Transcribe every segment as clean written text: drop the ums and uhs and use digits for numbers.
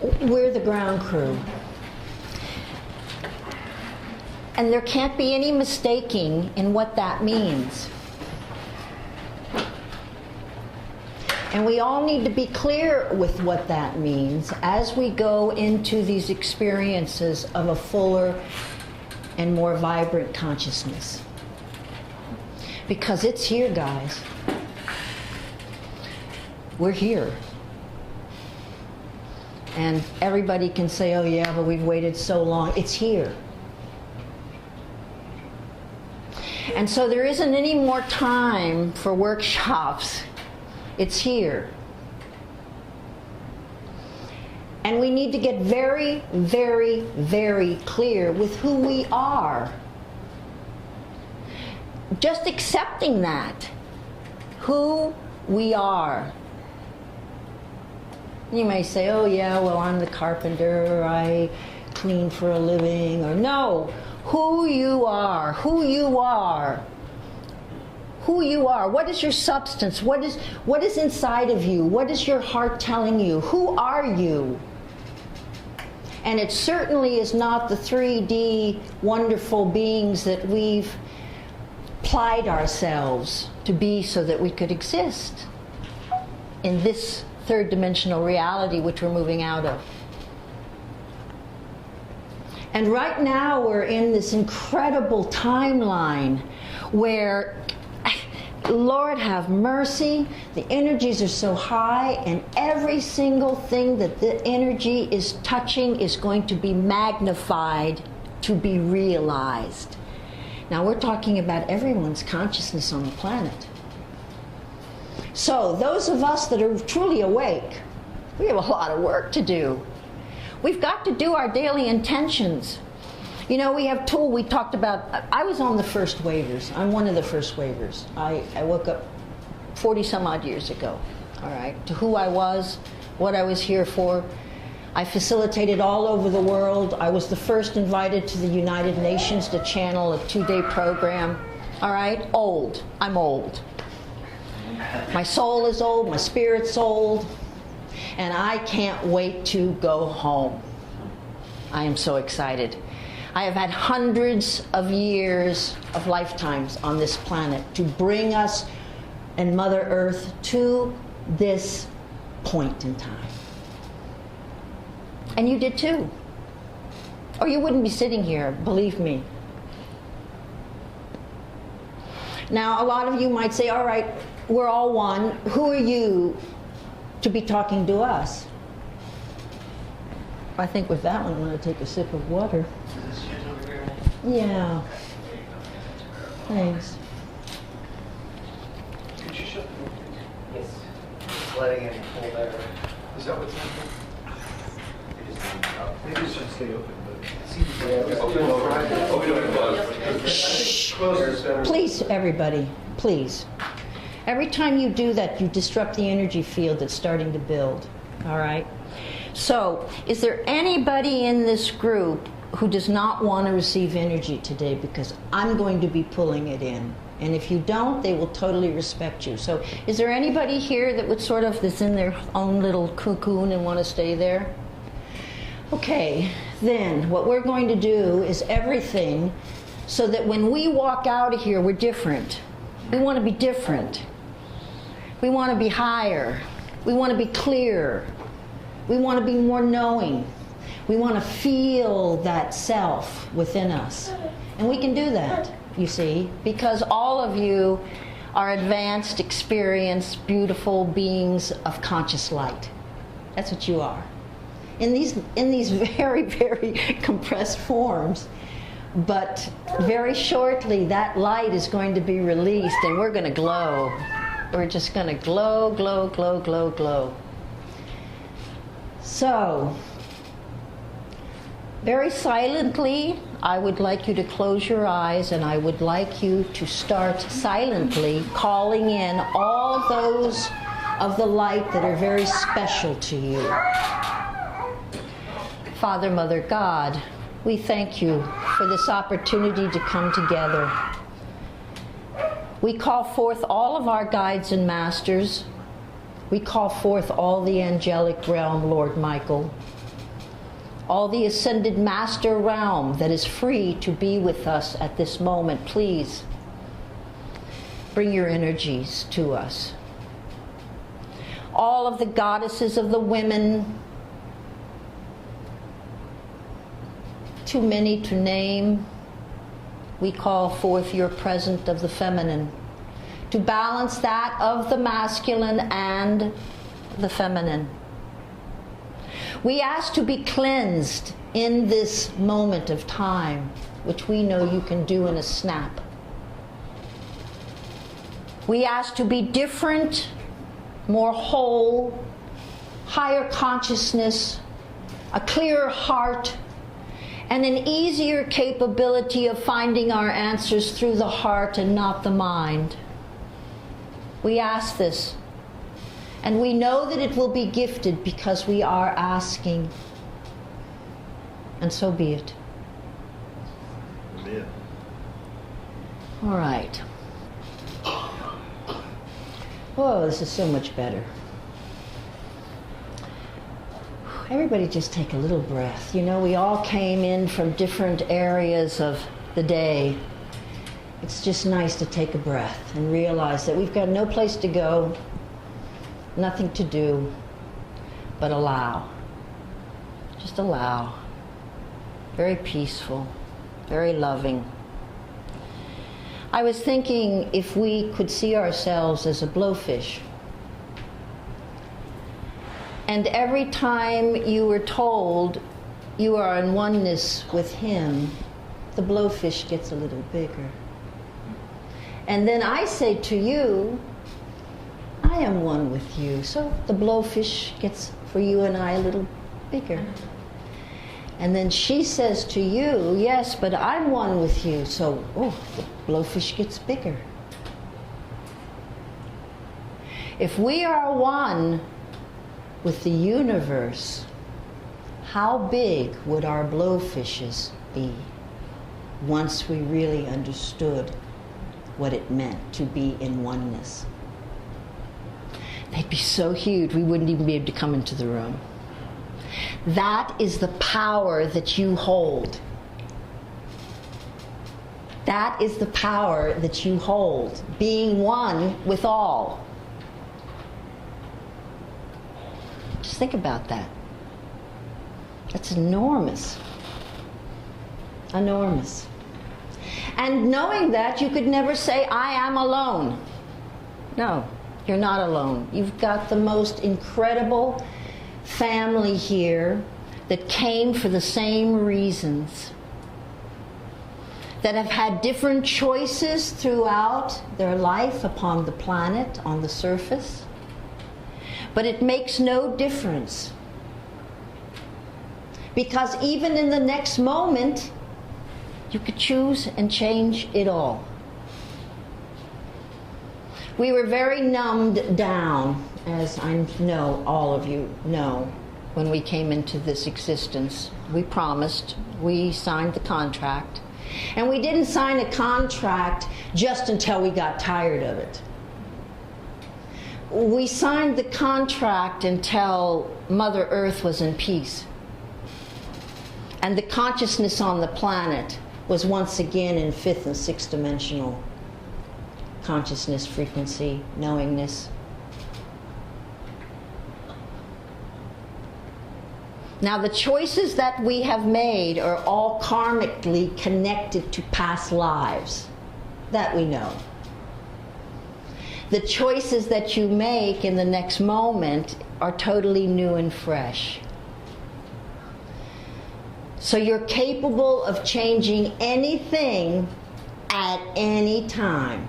We're the ground crew. And there can't be any mistaking in what that means. And we all need to be clear with what that means as we go into these experiences of a fuller and more vibrant consciousness. Because it's here, guys. We're here. And everybody can say, oh yeah, but we've waited so long. It's here. And so there isn't any more time for workshops. It's here. And we need to get very, very, very clear with who we are. Just accepting that. Who we are. You may say, oh yeah, well, I'm the carpenter, or I clean for a living, or no. Who you are. Who you are. Who you are. What is your substance? What is inside of you? What is your heart telling you? Who are you? And it certainly is not the 3D wonderful beings that we've plied ourselves to be so that we could exist in this third dimensional reality which we're moving out of. And right now we're in this incredible timeline where, Lord have mercy, the energies are so high, and every single thing that the energy is touching is going to be magnified to be realized. Now we're talking about everyone's consciousness on the planet. So those of us that are truly awake, we have a lot of work to do. We've got to do our daily intentions. You know, we have we talked about, I was on the first waivers. I'm one of the first waivers. I woke up 40 some odd years ago, all right, to who I was, what I was here for. I facilitated all over the world. I was the first invited to the United Nations to channel a 2-day program. All right, old. I'm old. My soul is old, my spirit's old, and I can't wait to go home. I am so excited. I have had hundreds of years of lifetimes on this planet to bring us and Mother Earth to this point in time. And you did too. Or you wouldn't be sitting here, believe me. Now, a lot of you might say, all right, we're all one. Who are you to be talking to us? I think with that one, I'm going to take a sip of water. Yeah. Thanks. Could you shut the door? Yes. Just letting it pull there. Is that what's happening? Maybe it should stay open, but it seems to be Please, everybody, please. Every time you do that, you disrupt the energy field that's starting to build. All right? So, is there anybody in this group who does not want to receive energy today? Because I'm going to be pulling it in. And if you don't, they will totally respect you. So, is there anybody here that would sort of, that's in their own little cocoon and want to stay there? Okay, then what we're going to do is everything so that when we walk out of here, we're different. We want to be different. We want to be higher. We want to be clearer. We want to be more knowing. We want to feel that self within us. And we can do that, you see, because all of you are advanced, experienced, beautiful beings of conscious light. That's what you are. In these very, very compressed forms. But very shortly, that light is going to be released, and we're going to glow. We're just going to glow, glow, glow, glow, glow. So, very silently, I would like you to close your eyes, and I would like you to start silently calling in all those of the light that are very special to you. Father, Mother, God, we thank you for this opportunity to come together. We call forth all of our guides and masters. We call forth all the angelic realm, Lord Michael. all the ascended master realm that is free to be with us at this moment, please bring your energies to us. All of the goddesses of the women, too many to name, we call forth your presence of the feminine to balance that of the masculine and the feminine. We ask to be cleansed in this moment of time, which we know you can do in a snap. We ask to be different, more whole, higher consciousness, a clearer heart, and an easier capability of finding our answers through the heart and not the mind. We ask this, and we know that it will be gifted because we are asking. And so be it. Amen. All right. Oh, this is so much better. Everybody just take a little breath. You know, we all came in from different areas of the day. It's just nice to take a breath and realize that we've got no place to go, nothing to do, but allow. Just allow. Very peaceful, very loving. I was thinking if we could see ourselves as a blowfish. And every time you were told you are in oneness with him, the blowfish gets a little bigger. And then I say to you, I am one with you. So the blowfish gets, for you and I, a little bigger. And then she says to you, yes, but I'm one with you. So, the blowfish gets bigger. If we are one with the universe, how big would our blowfishes be once we really understood what it meant to be in oneness? They'd be so huge we wouldn't even be able to come into the room. That is the power that you hold. That is the power that you hold, being one with all. Just think about that. That's enormous. Enormous. And knowing that, you could never say, I am alone. No, you're not alone. You've got the most incredible family here that came for the same reasons, that have had different choices throughout their life upon the planet, on the surface. But it makes no difference. Because even in the next moment, you could choose and change it all. We were very numbed down, as I know all of you know, when we came into this existence. We promised, we signed the contract. And we didn't sign a contract just until we got tired of it. We signed the contract until Mother Earth was in peace. And the consciousness on the planet was once again in fifth and sixth dimensional consciousness, frequency, knowingness. Now, the choices that we have made are all karmically connected to past lives. That we know. The choices that you make in the next moment are totally new and fresh. So you're capable of changing anything at any time.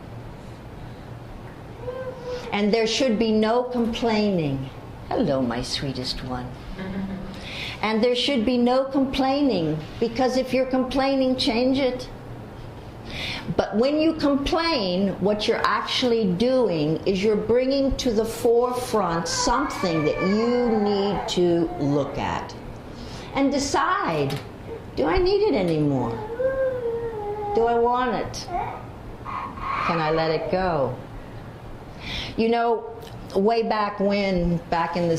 And there should be no complaining. Hello, my sweetest one. And there should be no complaining, because if you're complaining, change it. But when you complain, what you're actually doing is you're bringing to the forefront something that you need to look at and decide, do I need it anymore? Do I want it? Can I let it go? You know, way back when, back in the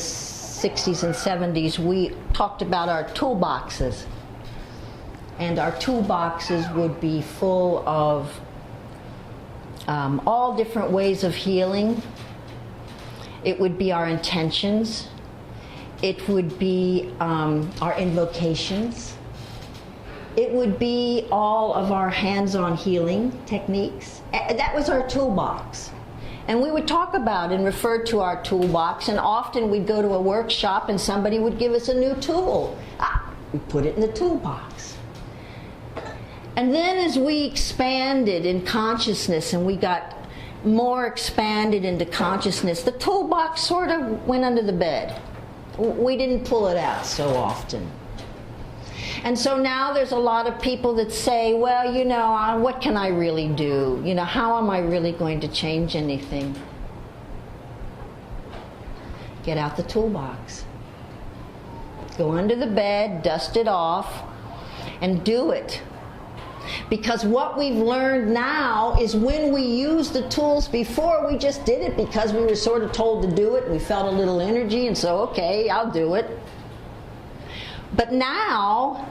60s and 70s, we talked about our toolboxes. And our toolboxes would be full of all different ways of healing. It would be our intentions. It would be our invocations. It would be all of our hands-on healing techniques. That was our toolbox. And we would talk about and refer to our toolbox, and often we'd go to a workshop and somebody would give us a new tool. We put it in the toolbox. And then as we expanded in consciousness and we got more expanded into consciousness, the toolbox sort of went under the bed. We didn't pull it out so often. And so now there's a lot of people that say, well, you know, what can I really do? You know, how am I really going to change anything? Get out the toolbox. Go under the bed, dust it off, and do it. Because what we've learned now is when we used the tools before, we just did it because we were sort of told to do it. We felt a little energy, and so, okay, I'll do it. But now,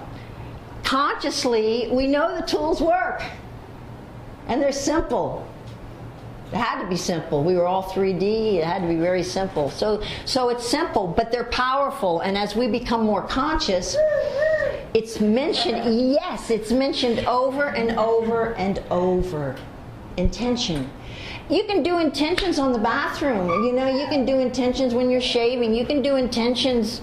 consciously, we know the tools work. And they're simple. It had to be simple. We were all 3D. It had to be very simple. So it's simple, but they're powerful. And as we become more conscious, it's mentioned, yes, it's mentioned over and over and over. Intention. You can do intentions on the bathroom. You know, you can do intentions when you're shaving. You can do intentions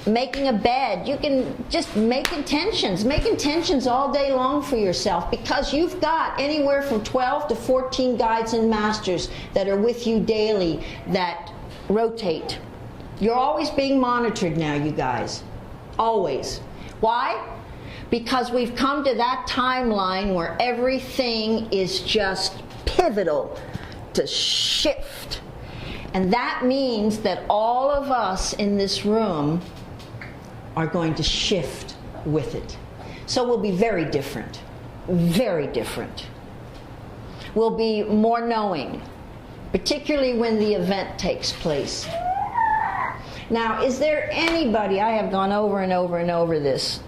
making a bed. You can just make intentions. Make intentions all day long for yourself, because you've got anywhere from 12 to 14 guides and masters that are with you daily that rotate. You're always being monitored now, you guys. Always. Why? Because we've come to that timeline where everything is just pivotal to shift. And that means that all of us in this room are going to shift with it. So we'll be very different. Very different. We'll be more knowing, particularly when the event takes place. Now, is there anybody, I have gone over and over and over this,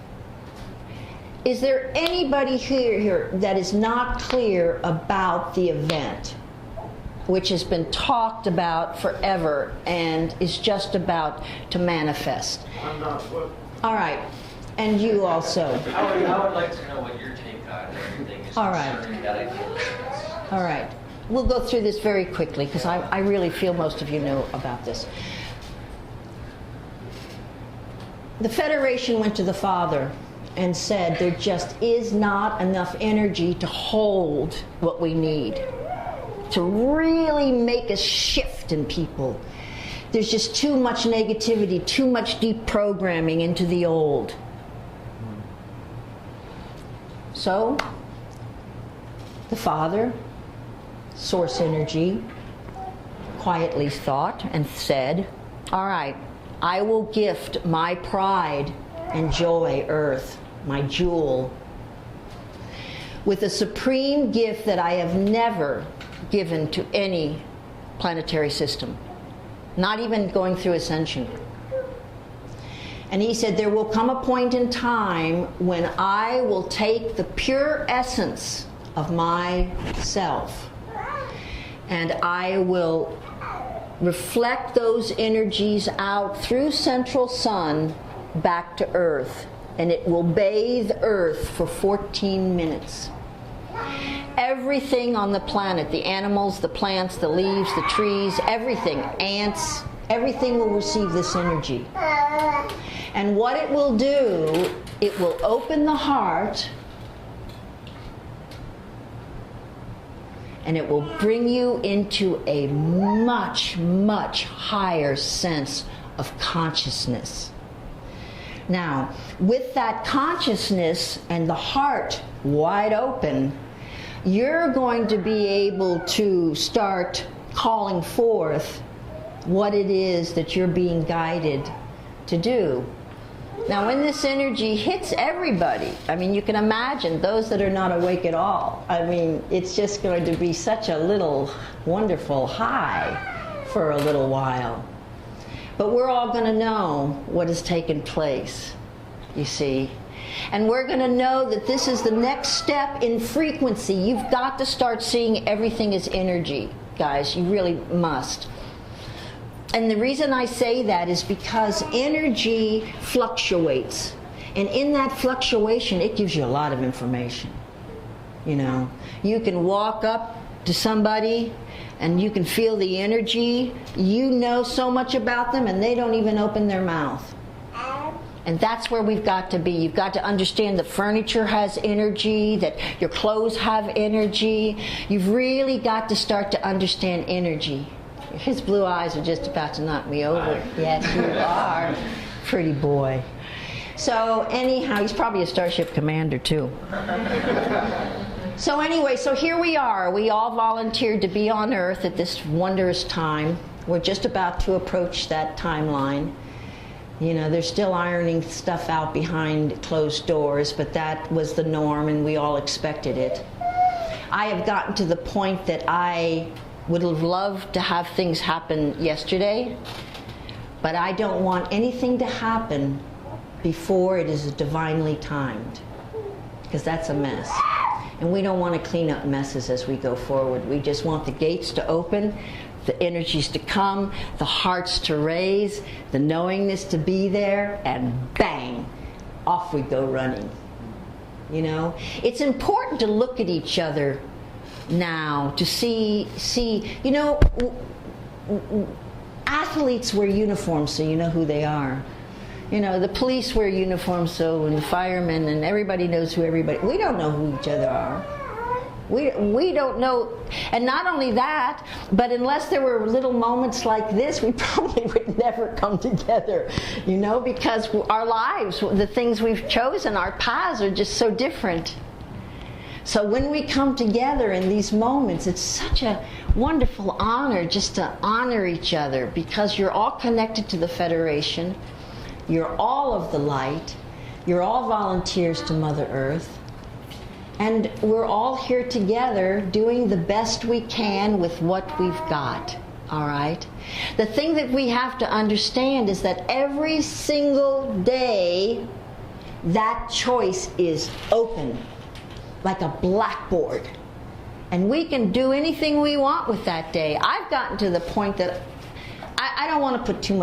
is there anybody here that is not clear about the event, which has been talked about forever and is just about to manifest? I'm not. What? All right. And you also. I would like to know what your take on everything is All right. concerning that idea. All right. We'll go through this very quickly because I really feel most of you know about this. The Federation went to the Father and said there just is not enough energy to hold what we need, to really make a shift in people. There's just too much negativity, too much deprogramming into the old. So, the Father, Source Energy, quietly thought and said, all right, I will gift my pride and joy, Earth, my jewel, with a supreme gift that I have never given to any planetary system, not even going through ascension. And he said, there will come a point in time when I will take the pure essence of myself and I will reflect those energies out through Central Sun back to Earth, and it will bathe Earth for 14 minutes. Everything on the planet, the animals, the plants, the leaves, the trees, everything, ants, everything will receive this energy. And what it will do, it will open the heart and it will bring you into a much, much higher sense of consciousness. Now, with that consciousness and the heart wide open, you're going to be able to start calling forth what it is that you're being guided to do. Now, when this energy hits everybody, I mean, you can imagine those that are not awake at all. I mean, it's just going to be such a little wonderful high for a little while. But we're all going to know what has taken place, you see. And we're going to know that this is the next step in frequency. You've got to start seeing everything as energy, guys. You really must. And the reason I say that is because energy fluctuates. And in that fluctuation, it gives you a lot of information. You know, you can walk up to somebody and you can feel the energy. You know so much about them and they don't even open their mouth. And that's where we've got to be. You've got to understand the furniture has energy, that your clothes have energy. You've really got to start to understand energy. His blue eyes are just about to knock me over. Yes, you are. Pretty boy. So anyhow, he's probably a Starship Commander too. So anyway, so here we are. We all volunteered to be on Earth at this wondrous time. We're just about to approach that timeline. You know, they're still ironing stuff out behind closed doors, but that was the norm and we all expected it. I have gotten to the point that I would have loved to have things happen yesterday, but I don't want anything to happen before it is divinely timed, because that's a mess. And we don't want to clean up messes as we go forward. We just want the gates to open, the energies to come, the hearts to raise, the knowingness to be there, and bang, off we go running. You know, it's important to look at each other now to see, you know, athletes wear uniforms so you know who they are. You know, the police wear uniforms so, and the firemen, and everybody knows who everybody, we don't know who each other are. We don't know, and not only that, but unless there were little moments like this, we probably would never come together, you know, because our lives, the things we've chosen, our paths are just so different. So when we come together in these moments, it's such a wonderful honor just to honor each other, because you're all connected to the Federation, you're all of the light, you're all volunteers to Mother Earth, and we're all here together doing the best we can with what we've got, all right? The thing that we have to understand is that every single day, that choice is open, like a blackboard. And we can do anything we want with that day. I've gotten to the point that I don't want to put too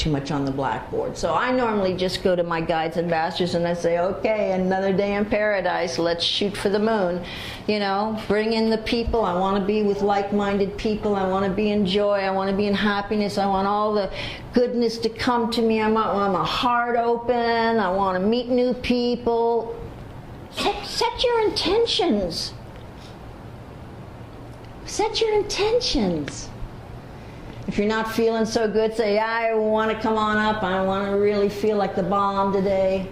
much on the blackboard. So I normally just go to my guides and masters and I say, okay, another day in paradise, let's shoot for the moon. You know, bring in the people. I want to be with like-minded people. I want to be in joy. I want to be in happiness. I want all the goodness to come to me. I want my heart open. I want to meet new people. Set your intentions. Set your intentions. If you're not feeling so good, say, I want to come on up. I want to really feel like the bomb today.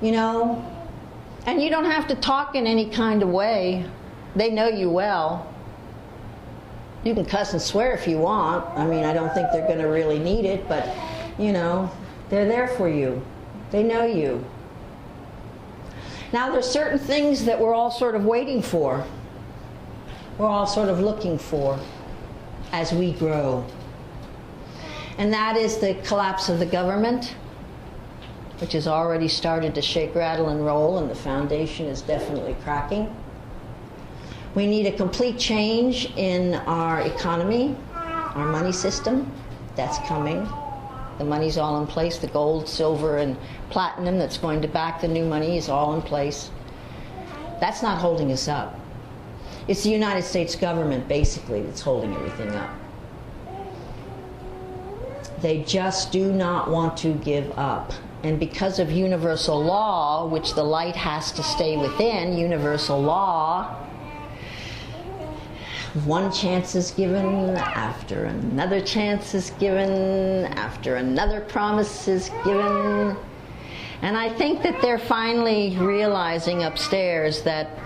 You know? And you don't have to talk in any kind of way. They know you well. You can cuss and swear if you want. I mean, I don't think they're going to really need it, but, you know, they're there for you. They know you. Now, there's certain things that we're all sort of waiting for. We're all sort of looking for as we grow. And that is the collapse of the government, which has already started to shake, rattle, and roll, and the foundation is definitely cracking. We need a complete change in our economy, our money system. That's coming. The money's all in place. The gold, silver, and platinum that's going to back the new money is all in place. That's not holding us up. It's the United States government, basically, that's holding everything up. They just do not want to give up. And because of universal law, which the light has to stay within, universal law, one chance is given, after another chance is given, after another promise is given. And I think that they're finally realizing upstairs that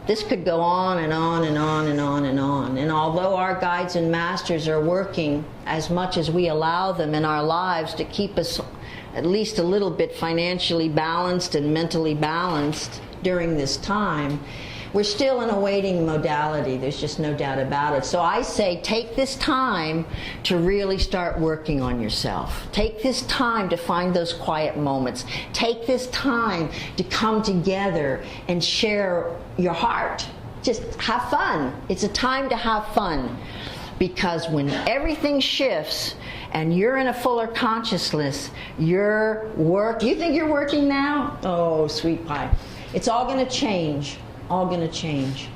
this could go on and on and on and on and on. And although our guides and masters are working as much as we allow them in our lives to keep us at least a little bit financially balanced and mentally balanced during this time, we're still in a waiting modality. There's just no doubt about it. So I say take this time to really start working on yourself. Take this time to find those quiet moments. Take this time to come together and share your heart. Just have fun. It's a time to have fun. Because when everything shifts and you're in a fuller consciousness, your work, you think you're working now? Oh, sweet pie. It's all going to change. All going to change.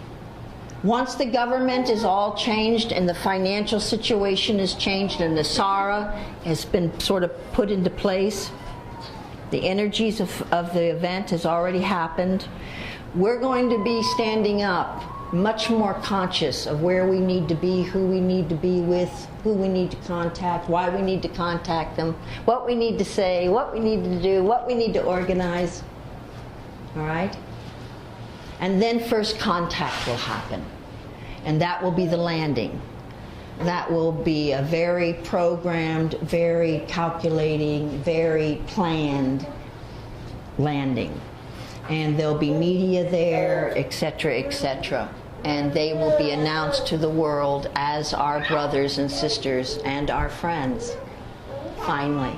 Once the government is all changed and the financial situation is changed and the Sara has been sort of put into place, the energies of the event has already happened, we're going to be standing up much more conscious of where we need to be, who we need to be with, who we need to contact, why we need to contact them, what we need to say, what we need to do, what we need to organize. All right? And then first contact will happen. And that will be the landing. That will be a very programmed, very calculating, very planned landing. And there'll be media there, etc., etc. And they will be announced to the world as our brothers and sisters and our friends. Finally.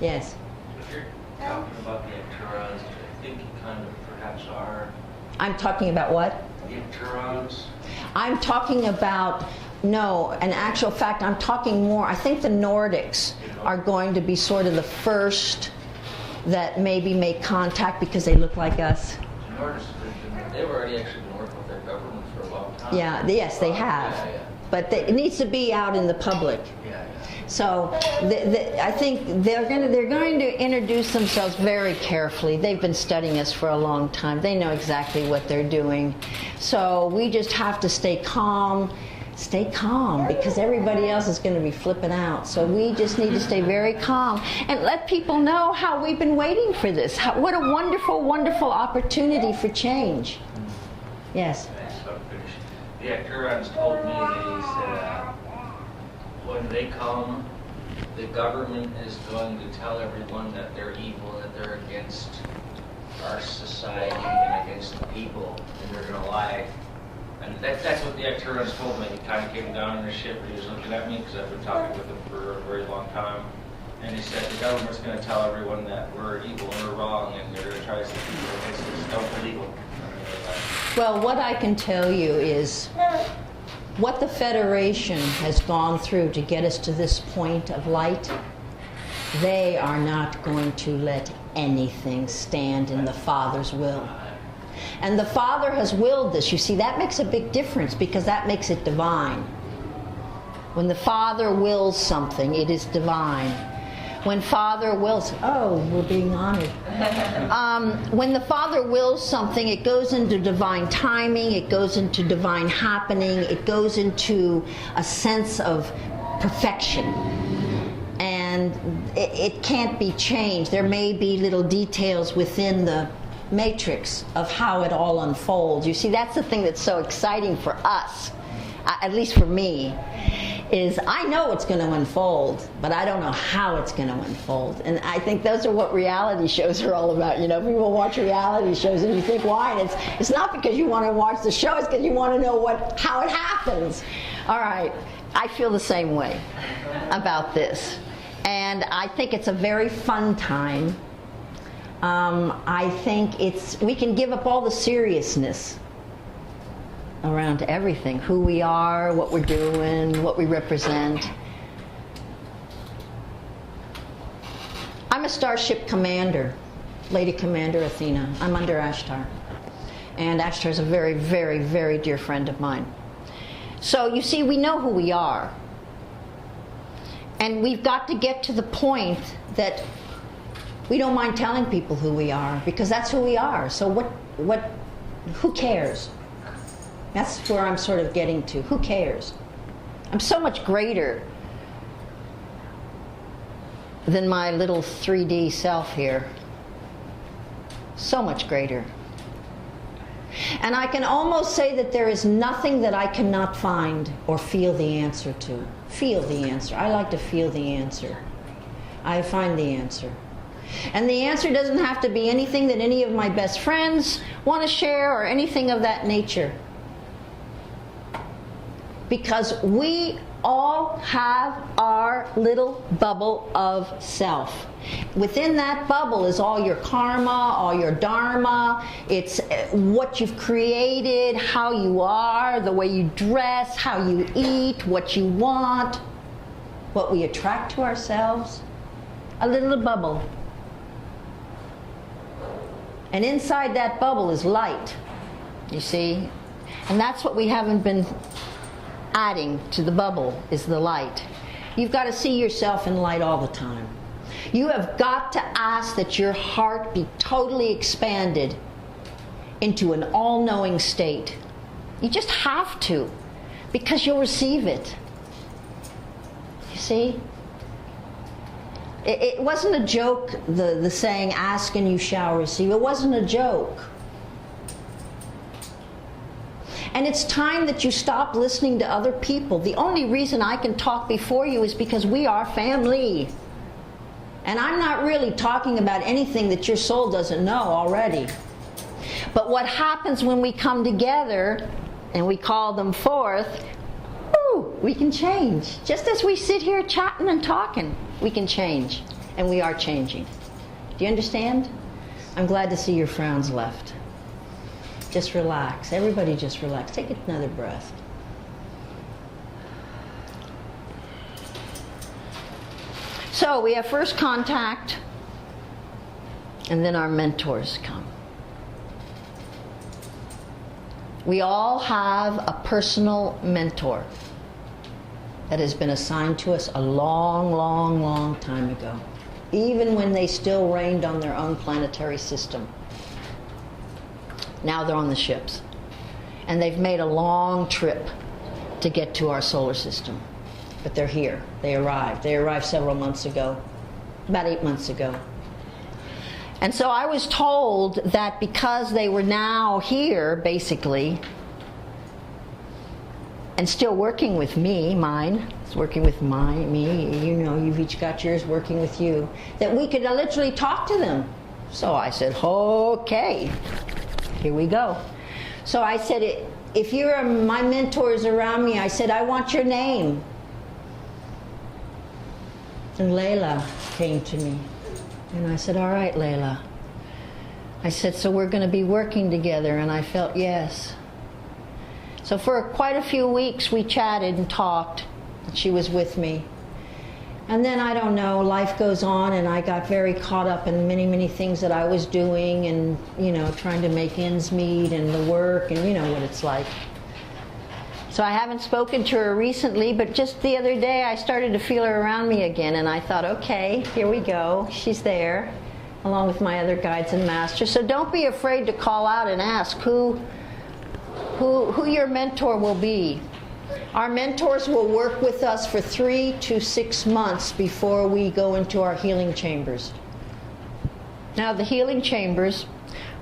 Yes? If you're talking about the Aturans, I think you kind of perhaps are. I'm talking about what? The Aturans. I'm talking about, no, in actual fact, I'm talking more, I think the Nordics are going to be sort of the first that maybe make contact because they look like us. The Nordics, they've already actually been working with their government for a long time. Yeah, yes, they have. Yeah. But it needs to be out in the public. Yeah. So I think they're going to introduce themselves very carefully. They've been studying us for a long time. They know exactly what they're doing. So we just have to stay calm, because everybody else is going to be flipping out. So we just need to stay very calm and let people know how we've been waiting for this. What a wonderful, wonderful opportunity for change. Yes? So the Aturans told me, they said, when they come, the government is going to tell everyone that they're evil, that they're against our society and against the people, and they're going to lie. And that's what the Aturans told me. He kind of came down in his ship, he was looking at me because I've been talking with him for a very long time. And he said the government's going to tell everyone that we're evil and we're wrong, and they're going to try to say people against us. Don't believe them. Well, what I can tell you is what the Federation has gone through to get us to this point of light. They are not going to let anything stand in the Father's will. And the Father has willed this. You see, that makes a big difference because that makes it divine. When the Father wills something, it is divine. When Father wills, oh, we're being honored. When the Father wills something, it goes into divine timing, it goes into divine happening, it goes into a sense of perfection. And it can't be changed. There may be little details within the matrix of how it all unfolds. You see, that's the thing that's so exciting for us, at least for me, is I know it's going to unfold, but I don't know how it's going to unfold. And I think those are what reality shows are all about. You know, people watch reality shows and you think, why? And it's not because you want to watch the show, it's because you want to know how it happens. All right, I feel the same way about this. And I think it's a very fun time. I think we can give up all the seriousness around everything, who we are, what we're doing, what we represent. I'm a starship commander, Lady Commander Athena. I'm under Ashtar. And Ashtar is a very, very, very dear friend of mine. So you see, we know who we are. And we've got to get to the point that we don't mind telling people who we are, because that's who we are. So who cares? That's where I'm sort of getting to. Who cares? I'm so much greater than my little 3D self here. So much greater. And I can almost say that there is nothing that I cannot find or feel the answer to. Feel the answer. I like to feel the answer. I find the answer. And the answer doesn't have to be anything that any of my best friends want to share or anything of that nature. Because we all have our little bubble of self. Within that bubble is all your karma, all your dharma. It's what you've created, how you are, the way you dress, how you eat, what you want, what we attract to ourselves. A little bubble. And inside that bubble is light, you see? And that's what we haven't been adding to the bubble, is the light. You've got to see yourself in light all the time. You have got to ask that your heart be totally expanded into an all-knowing state. You just have to, because you'll receive it. You see? It wasn't a joke, the saying, ask and you shall receive. It wasn't a joke. And it's time that you stop listening to other people. The only reason I can talk before you is because we are family. And I'm not really talking about anything that your soul doesn't know already. But what happens when we come together and we call them forth, we can change. Just as we sit here chatting and talking, we can change. And we are changing. Do you understand? I'm glad to see your frowns left. Just relax. Everybody just relax. Take another breath. So we have first contact, and then our mentors come. We all have a personal mentor that has been assigned to us a long, long, long time ago, even when they still reigned on their own planetary system. Now they're on the ships. And they've made a long trip to get to our solar system. But they're here. They arrived. They arrived several months ago, about 8 months ago. And so I was told that because they were now here, basically, and still working with me, mine, it's working with me, you know, you've each got yours working with you, that we could literally talk to them. So I said, okay. Here we go. So I said, if you're my mentors around me, I said, I want your name. And Layla came to me. And I said, all right, Layla. I said, so we're going to be working together. And I felt yes. So for quite a few weeks we chatted and talked. And she was with me. And then, I don't know, life goes on, and I got very caught up in many, many things that I was doing, and, you know, trying to make ends meet and the work, and you know what it's like. So I haven't spoken to her recently, but just the other day I started to feel her around me again, and I thought, okay, here we go. She's there, along with my other guides and masters. So don't be afraid to call out and ask who your mentor will be. Our mentors will work with us for 3 to 6 months before we go into our healing chambers. Now, the healing chambers,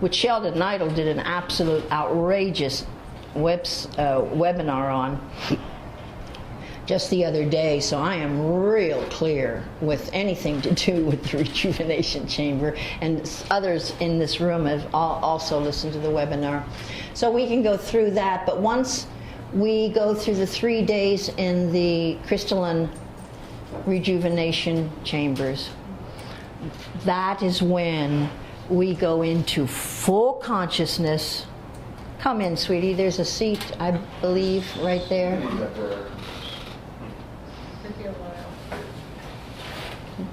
which Sheldon Neidl did an absolute outrageous webinar on just the other day, so I am real clear with anything to do with the rejuvenation chamber, and others in this room have also listened to the webinar. So we can go through that, but once we go through the 3 days in the crystalline rejuvenation chambers, that is when we go into full consciousness. Come in, sweetie. There's a seat, I believe, right there.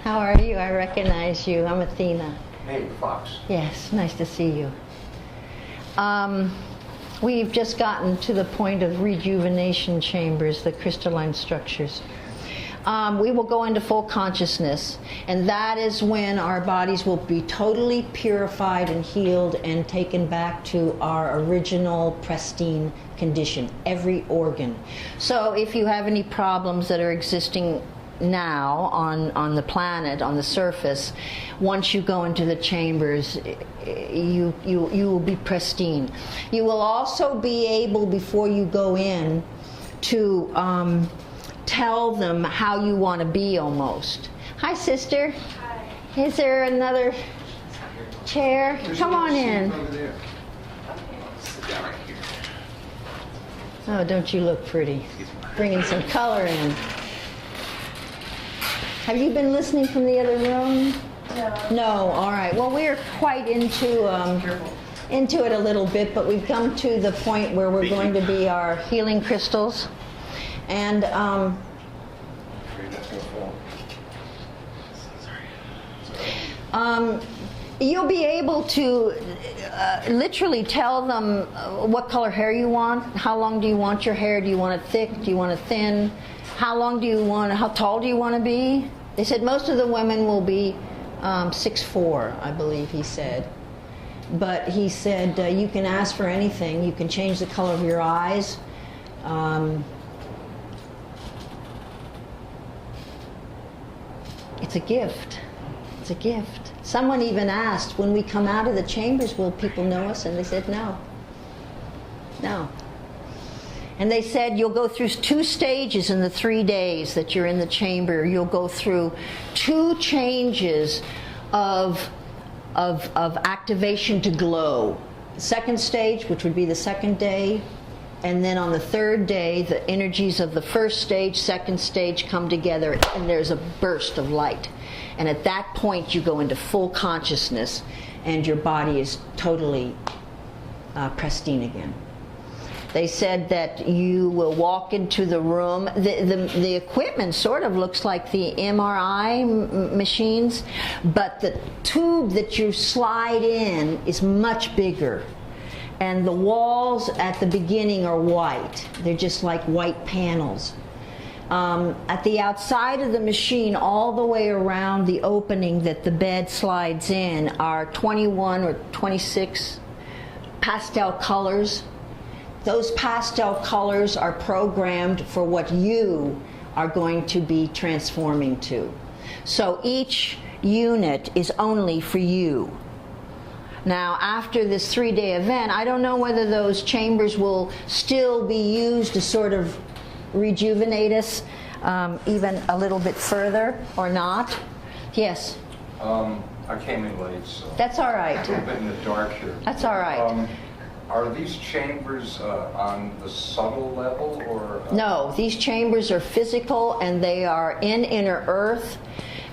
How are you? I recognize you. I'm Athena. Hey, Fox. Yes, nice to see you. We've just gotten to the point of rejuvenation chambers, the crystalline structures. We will go into full consciousness, and that is when our bodies will be totally purified and healed and taken back to our original pristine condition, every organ. So if you have any problems that are existing now on the planet, on the surface, once you go into the chambers, you will be pristine. You will also be able, before you go in, to tell them how you want to be almost. Hi, sister. Hi. Is there another chair? Come on in. Oh, don't you look pretty? Bringing some color in. Have you been listening from the other room? No. No, all right. Well, we're quite into it a little bit, but we've come to the point where we're going to be our healing crystals. And you'll be able to literally tell them what color hair you want. How long do you want your hair? Do you want it thick? Do you want it thin? How tall do you want to be? They said most of the women will be 6'4", I believe he said. But he said you can ask for anything. You can change the color of your eyes. It's a gift. It's a gift. Someone even asked, when we come out of the chambers, will people know us? And they said no. No. And they said you'll go through 2 stages in the 3 days that you're in the chamber. You'll go through 2 changes of activation to glow. Second stage, which would be the 2nd day, and then on the 3rd day, the energies of the 1st stage, 2nd stage come together, and there's a burst of light. And at that point, you go into full consciousness, and your body is totally pristine again. They said that you will walk into the room. The equipment sort of looks like the MRI machines, but the tube that you slide in is much bigger. And the walls at the beginning are white. They're just like white panels. At the outside of the machine, all the way around the opening that the bed slides in, are 21 or 26 pastel colors. Those pastel colors are programmed for what you are going to be transforming to. So each unit is only for you. Now, after this 3-day event, I don't know whether those chambers will still be used to sort of rejuvenate us even a little bit further or not. Yes? I came in late, so... That's all right. A little bit in the dark here. That's all right. Are these chambers on the subtle level, or...? No, these chambers are physical, and they are in inner earth,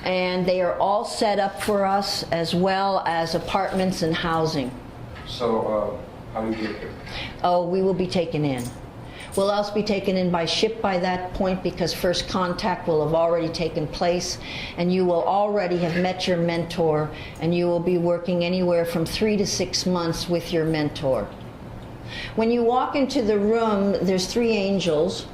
and they are all set up for us as well as apartments and housing. So, how do you get there? Oh, we will be taken in. We'll also be taken in by ship by that point, because first contact will have already taken place, and you will already have met your mentor, and you will be working anywhere from 3 to 6 months with your mentor. When you walk into the room, there's 3 angels.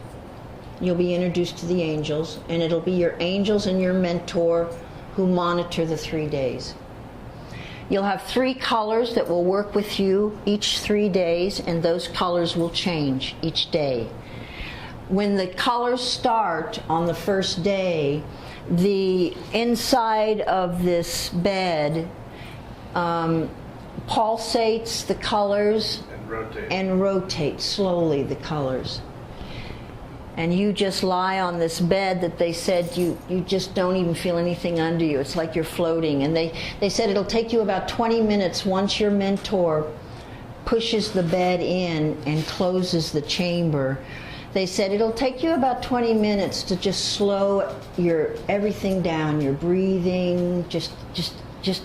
You'll be introduced to the angels, and it'll be your angels and your mentor who monitor the 3 days. You'll have 3 colors that will work with you each 3 days, and those colors will change each day. When the colors start on the 1st day, the inside of this bed pulsates the colors and rotates slowly the colors. And you just lie on this bed that they said you just don't even feel anything under you. It's like you're floating. And they said it'll take you about 20 minutes once your mentor pushes the bed in and closes the chamber. They said it'll take you about 20 minutes to just slow your everything down, your breathing, just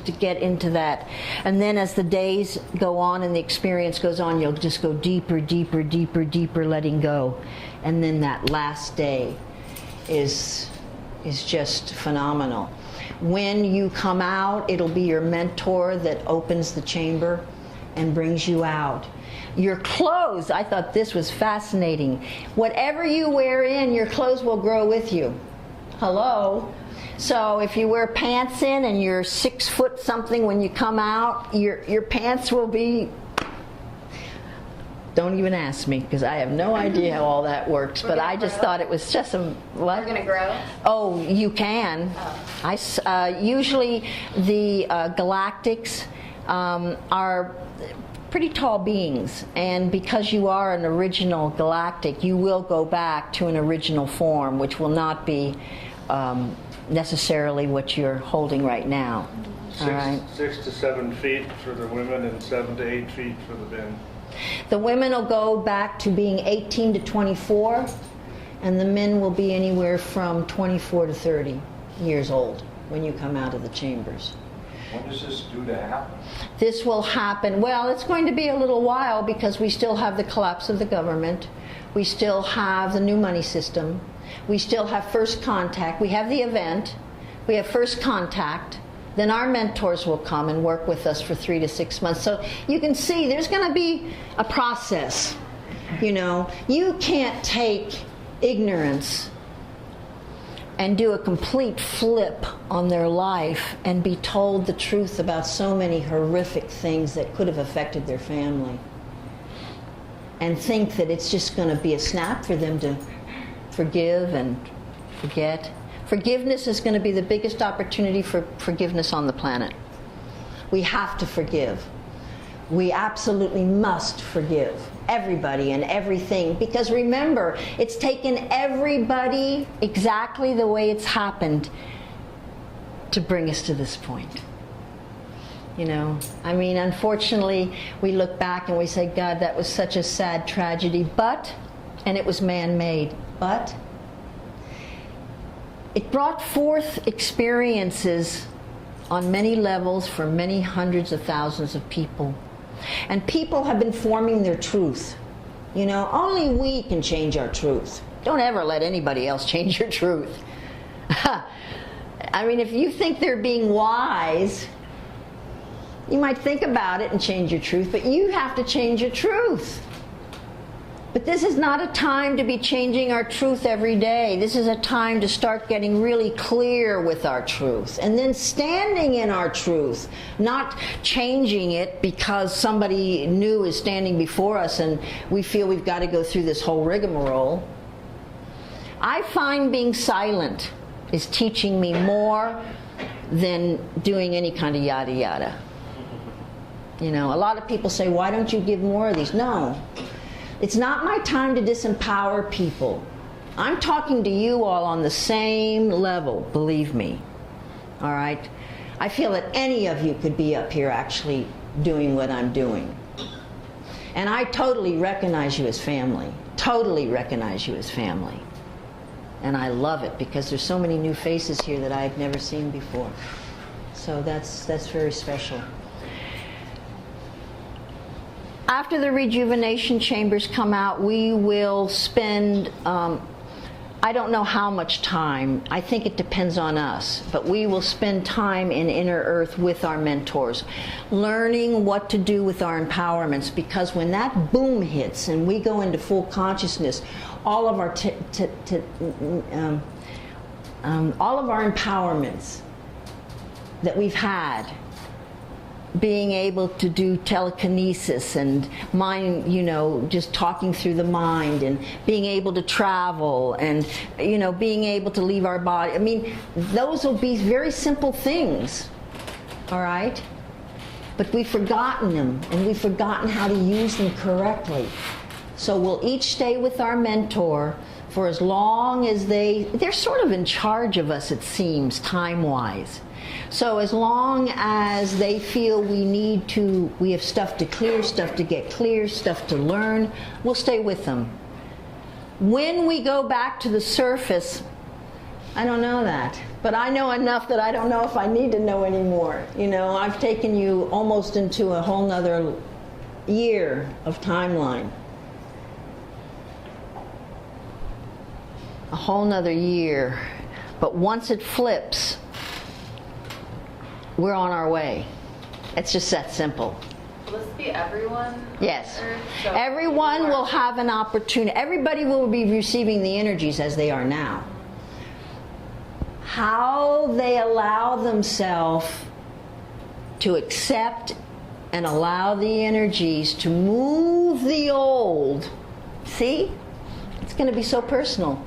to get into that. And then as the days go on and the experience goes on, you'll just go deeper, deeper, deeper, deeper, letting go. And then that last day is just phenomenal. When you come out, it'll be your mentor that opens the chamber and brings you out. Your clothes, I thought this was fascinating. Whatever you wear in, your clothes will grow with you. Hello? So if you wear pants in and you're 6 foot something when you come out, your pants will be... Don't even ask me, because I have no idea how all that works. But I just thought it was just some... What? We're going to grow? Oh, you can. Oh. Usually the galactics are pretty tall beings, and because you are an original galactic, you will go back to an original form, which will not be necessarily what you're holding right now. All right. 6 to 7 feet for the women and 7 to 8 feet for the men. The women will go back to being 18 to 24, and the men will be anywhere from 24 to 30 years old when you come out of the chambers. When is this due to happen? This will happen, well, it's going to be a little while because we still have the collapse of the government. We still have the new money system. We still have first contact. We have the event. We have first contact. Then our mentors will come and work with us for 3 to 6 months. So you can see there's going to be a process. You know, you can't take ignorance and do a complete flip on their life and be told the truth about so many horrific things that could have affected their family, and think that it's just going to be a snap for them to forgive and forget. Forgiveness is going to be the biggest opportunity for forgiveness on the planet. We have to forgive. We absolutely must forgive everybody and everything, because remember, it's taken everybody exactly the way it's happened to bring us to this point. You know, I mean, unfortunately, we look back and we say, God, that was such a sad tragedy, and it was man-made, but it brought forth experiences on many levels for many hundreds of thousands of people. And people have been forming their truth. You know, only we can change our truth. Don't ever let anybody else change your truth. I mean, if you think they're being wise, you might think about it and change your truth, but you have to change your truth. But this is not a time to be changing our truth every day. This is a time to start getting really clear with our truth, and then standing in our truth, not changing it because somebody new is standing before us and we feel we've got to go through this whole rigmarole. I find being silent is teaching me more than doing any kind of yada yada. You know, a lot of people say, why don't you give more of these? No. It's not my time to disempower people. I'm talking to you all on the same level, believe me. All right? I feel that any of you could be up here actually doing what I'm doing. And I totally recognize you as family. Totally recognize you as family. And I love it because there's so many new faces here that I've never seen before. So that's very special. After the rejuvenation chambers come out, we will spend, I don't know how much time, I think it depends on us, but we will spend time in Inner Earth with our mentors, learning what to do with our empowerments, because when that boom hits and we go into full consciousness, all of our empowerments that we've had, being able to do telekinesis and mind, you know, just talking through the mind, and being able to travel, and, you know, being able to leave our body. I mean, those will be very simple things, all right? But we've forgotten them, and we've forgotten how to use them correctly. So we'll each stay with our mentor for as long as they're sort of in charge of us, it seems, time-wise. So as long as they feel we have stuff to clear, stuff to get clear, stuff to learn, we'll stay with them. When we go back to the surface, I don't know that. But I know enough that I don't know if I need to know anymore. You know, I've taken you almost into a whole nother year of timeline. A whole nother year. But once it flips, we're on our way. It's just that simple. Will this be everyone? Yes. So everyone will have an opportunity. Everybody will be receiving the energies as they are now. How they allow themselves to accept and allow the energies to move the old. See? It's going to be so personal.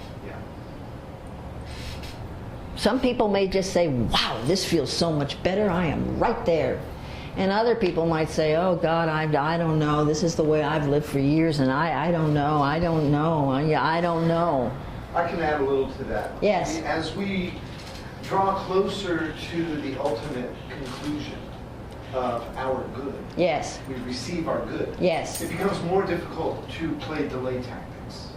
Some people may just say, wow, this feels so much better. I am right there. And other people might say, oh, God, I don't know. This is the way I've lived for years, and I don't know. I don't know. I don't know. I can add a little to that. Yes. As we draw closer to the ultimate conclusion of our good, Yes. we receive our good, Yes. it becomes more difficult to play delay tactics.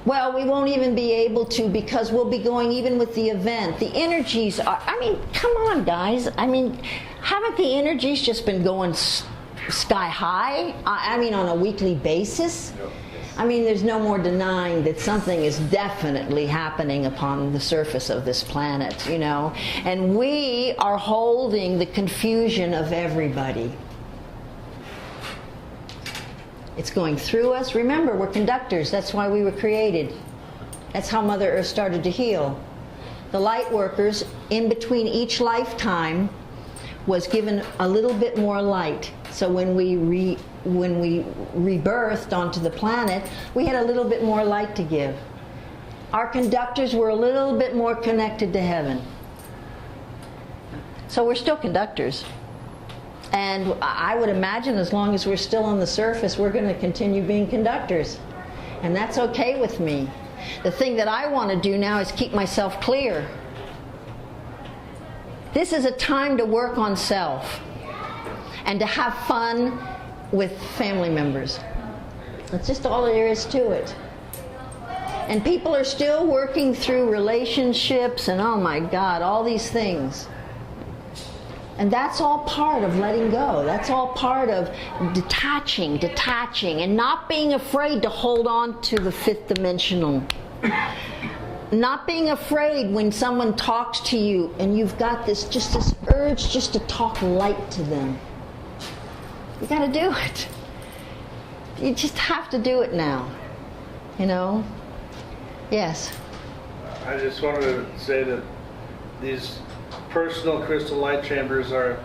Well, we won't even be able to, because we'll be going even with the event. The energies are, I mean, come on, guys. I mean, haven't the energies just been going sky high? I mean, on a weekly basis? I mean, there's no more denying that something is definitely happening upon the surface of this planet, you know? And we are holding the confusion of everybody. It's going through us. Remember, we're conductors. That's why we were created. That's how Mother Earth started to heal. The light workers, in between each lifetime, was given a little bit more light. So when we rebirthed onto the planet, we had a little bit more light to give. Our conductors were a little bit more connected to heaven. So we're still conductors. And I would imagine as long as we're still on the surface, we're going to continue being conductors. And that's okay with me. The thing that I want to do now is keep myself clear. This is a time to work on self and to have fun with family members. That's just all there is to it. And people are still working through relationships and, oh my God, all these things. And that's all part of letting go. That's all part of detaching, and not being afraid to hold on to the fifth dimensional. Not being afraid when someone talks to you and you've got this urge just to talk light to them. You gotta do it. You just have to do it now. You know? Yes. I just wanted to say that these personal crystal light chambers are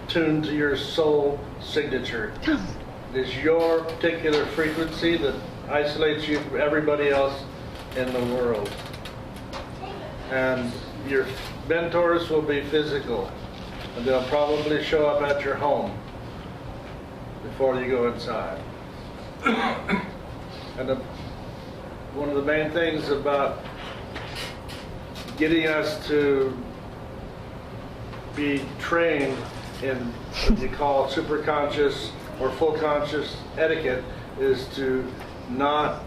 tuned to your soul signature. It is your particular frequency that isolates you from everybody else in the world. And your mentors will be physical, and they'll probably show up at your home before you go inside. And one of the main things about getting us to be trained in what you call superconscious or full conscious etiquette is to not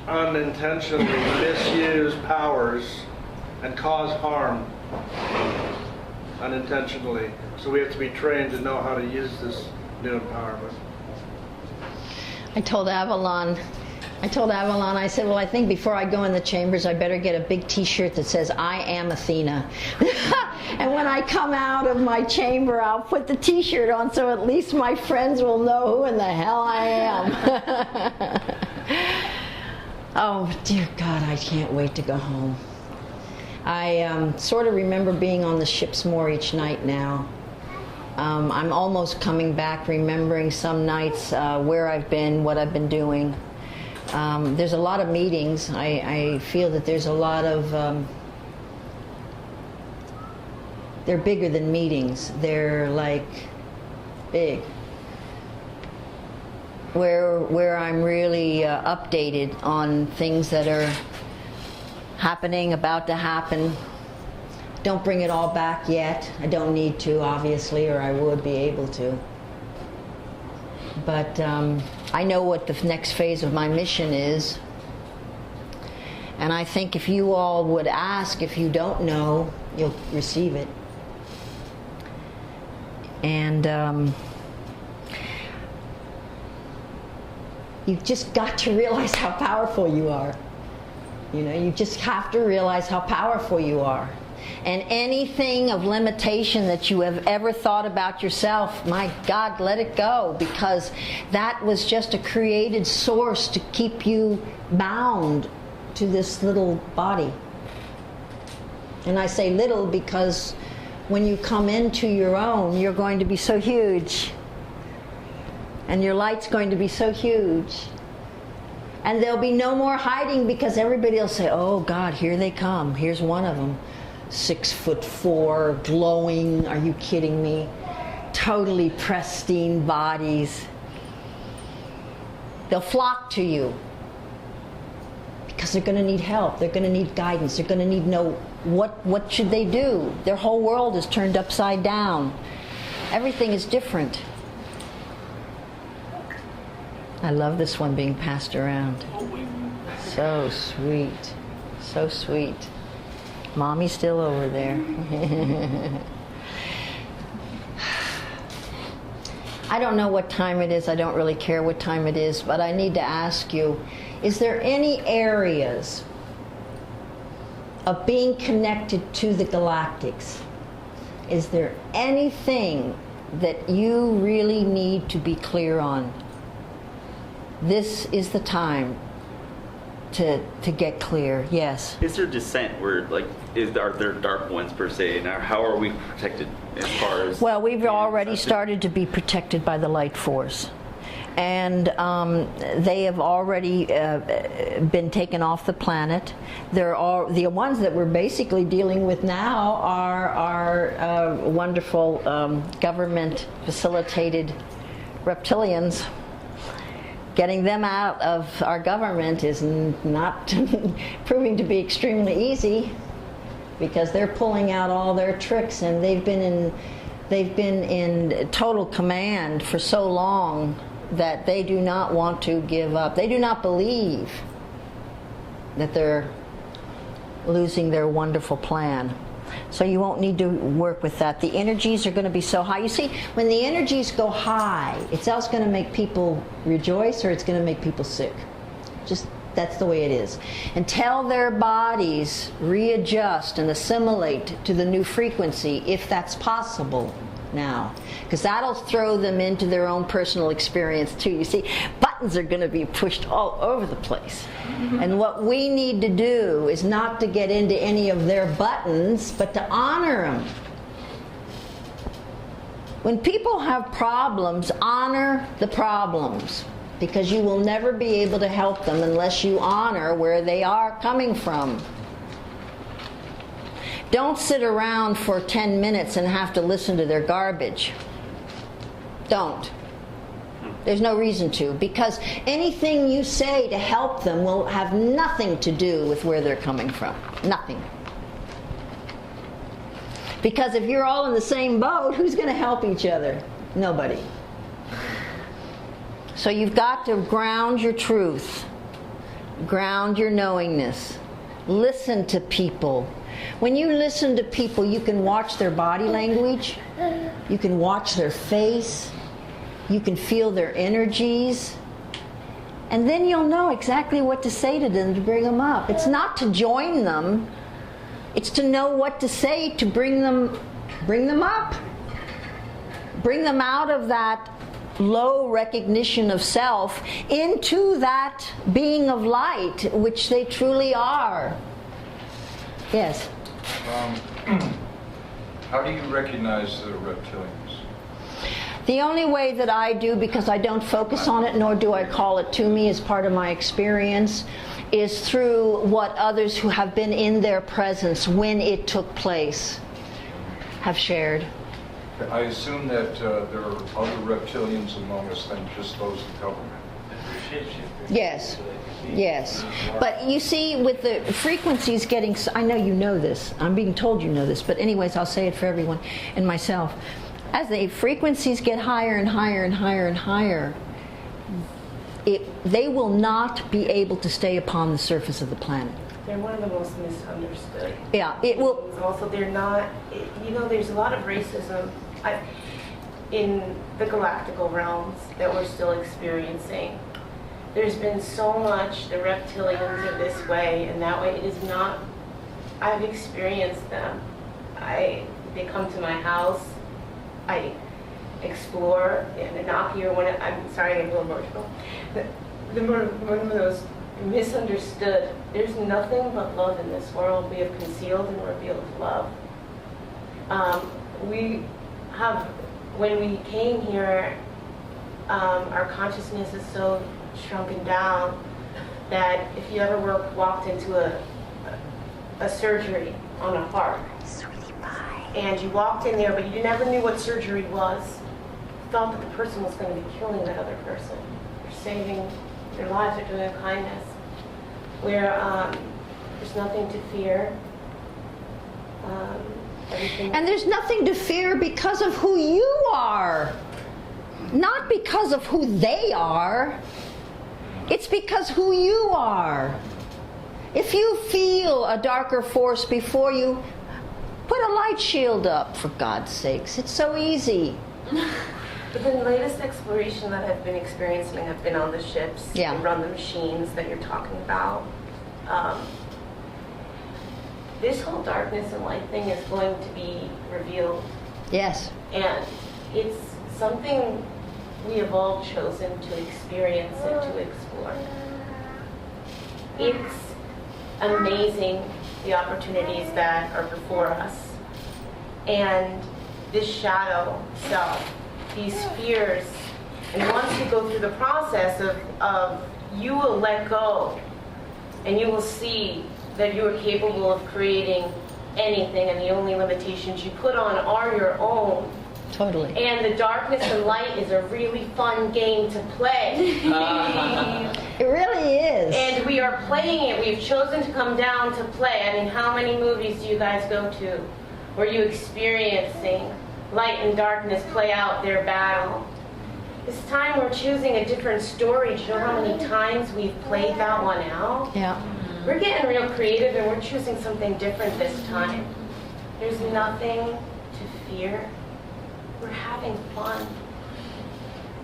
unintentionally misuse powers and cause harm unintentionally. So we have to be trained to know how to use this new empowerment. I told Avalon, I said, well, I think before I go in the chambers, I better get a big t-shirt that says, I am Athena. And when I come out of my chamber, I'll put the t-shirt on so at least my friends will know who in the hell I am. Oh, dear God, I can't wait to go home. I sort of remember being on the ship's more each night now. I'm almost coming back, remembering some nights where I've been, what I've been doing. There's a lot of meetings. I feel that there's a lot of... they're bigger than meetings. They're like big. Where I'm really updated on things that are happening, about to happen. Don't bring it all back yet. I don't need to, obviously, or I would be able to. But I know what the next phase of my mission is. And I think if you all would ask, if you don't know, you'll receive it. And you've just got to realize how powerful you are. You know, you just have to realize how powerful you are. And anything of limitation that you have ever thought about yourself, my God, let it go, because that was just a created source to keep you bound to this little body. And I say little because when you come into your own, you're going to be so huge. And your light's going to be so huge. And there'll be no more hiding, because everybody will say, oh God, here they come. Here's one of them. 6'4", glowing, are you kidding me? Totally pristine bodies. They'll flock to you because they're going to need help. They're going to need guidance. They're going to need to know what should they do. Their whole world is turned upside down. Everything is different. I love this one being passed around. So sweet. So sweet. Mommy's still over there. I don't know what time it is. I don't really care what time it is, but I need to ask you, is there any areas of being connected to the galactics? Is there anything that you really need to be clear on? This is the time to get clear. Yes. Is there dissent where, like, are there dark ones per se, and how are we protected as far as? Well, we've already started to be protected by the light force, and they have already been taken off the planet. There are the ones that we're basically dealing with now are wonderful government facilitated reptilians. Getting them out of our government is not proving to be extremely easy, because they're pulling out all their tricks, and they've been in total command for so long that they do not want to give up. They do not believe that they're losing their wonderful plan. So you won't need to work with that. The energies are going to be so high. You see, when the energies go high, it's either going to make people rejoice or it's going to make people sick. Just that's the way it is. Until their bodies readjust and assimilate to the new frequency, if that's possible now, because that'll throw them into their own personal experience too. You see, buttons are going to be pushed all over the place. And what we need to do is not to get into any of their buttons, but to honor them. When people have problems, honor the problems, because you will never be able to help them unless you honor where they are coming from. Don't sit around for 10 minutes and have to listen to their garbage. Don't. There's no reason to, because anything you say to help them will have nothing to do with where they're coming from. Nothing. Because if you're all in the same boat, who's going to help each other? Nobody. So you've got to ground your truth. Ground your knowingness. Listen to people. When you listen to people, you can watch their body language. You can watch their face. You can feel their energies. And then you'll know exactly what to say to them to bring them up. It's not to join them. It's to know what to say to bring them up. Bring them out of that low recognition of self into that being of light, which they truly are. Yes? How do you recognize the reptilians? The only way that I do, because I don't focus on it, nor do I call it to me as part of my experience, is through what others who have been in their presence when it took place have shared. I assume that there are other reptilians among us than just those in government. Yes. Yes. But you see, with the frequencies getting, I know you know this, I'm being told you know this, but anyways, I'll say it for everyone and myself. As the frequencies get higher and higher and higher and higher, they will not be able to stay upon the surface of the planet. They're one of the most misunderstood. Yeah, it will. Also, they're not, there's a lot of racism in the galactical realms that we're still experiencing. There's been so much, the reptilians are this way and that way. It is not, I've experienced them. They come to my house, I explore, and they knock here when I'm sorry, I'm a little emotional. One of those misunderstood. There's nothing but love in this world. We have concealed and revealed love. When we came here, our consciousness is so shrunken down that if you ever walked into a surgery on a heart, and you walked in there, but you never knew what surgery was, you thought that the person was going to be killing that other person. They're saving their lives, they're doing a kindness. where there's nothing to fear. Everything. And there's nothing to fear because of who you are, not because of who they are. It's because who you are. If you feel a darker force before you, put a light shield up, for God's sakes. It's so easy. But the latest exploration that I've been experiencing, I've been on the ships, Yeah. and run the machines that you're talking about. This whole darkness and light thing is going to be revealed. Yes. And it's something we have all chosen to experience and to explore. It's amazing the opportunities that are before us. And this shadow self, these fears, and once you go through the process of you will let go and you will see that you are capable of creating anything, and the only limitations you put on are your own. Totally. And the darkness and light is a really fun game to play. It really is. And we are playing it. We've chosen to come down to play. I mean, how many movies do you guys go to where you experiencing light and darkness play out their battle? This time we're choosing a different story. Do you know how many times we've played that one out? Yeah. We're getting real creative and we're choosing something different this time. There's nothing to fear. We're having fun.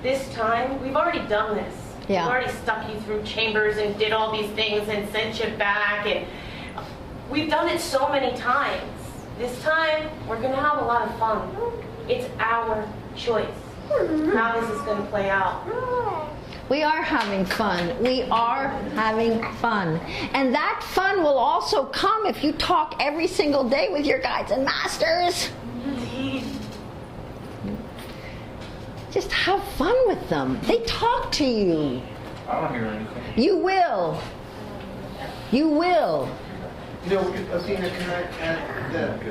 This time, we've already done this. Yeah. We've already stuck you through chambers and did all these things and sent you back, and we've done it so many times. This time, we're gonna have a lot of fun. It's our choice. How this is gonna play out. We are having fun. We are having fun. And that fun will also come if you talk every single day with your guides and masters. Just have fun with them. They talk to you. I don't hear anything. You will. You will. You know, Athena, can I add that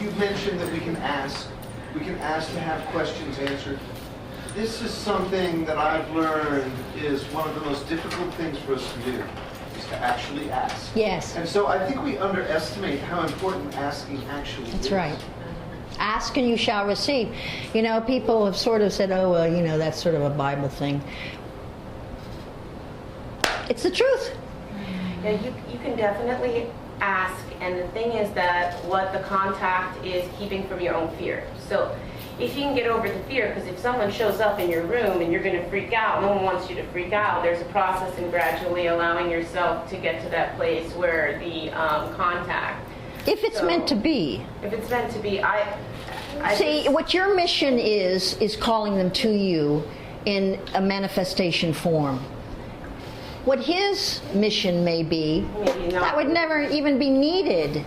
you mentioned that we can ask to have questions answered. This is something that I've learned is one of the most difficult things for us to do, is to actually ask. Yes. And so I think we underestimate how important asking actually is. That's right. Ask and you shall receive. You know, people have sort of said, oh, well, you know, that's sort of a Bible thing. It's the truth. Yeah, you can definitely ask, and the thing is that what the contact is keeping from your own fear. So if you can get over the fear, because if someone shows up in your room and you're going to freak out, no one wants you to freak out. There's a process in gradually allowing yourself to get to that place where the contact. If it's meant to be. If it's meant to be, I See, just, what your mission is calling them to you in a manifestation form. What his mission may be, maybe not. that would never even be needed.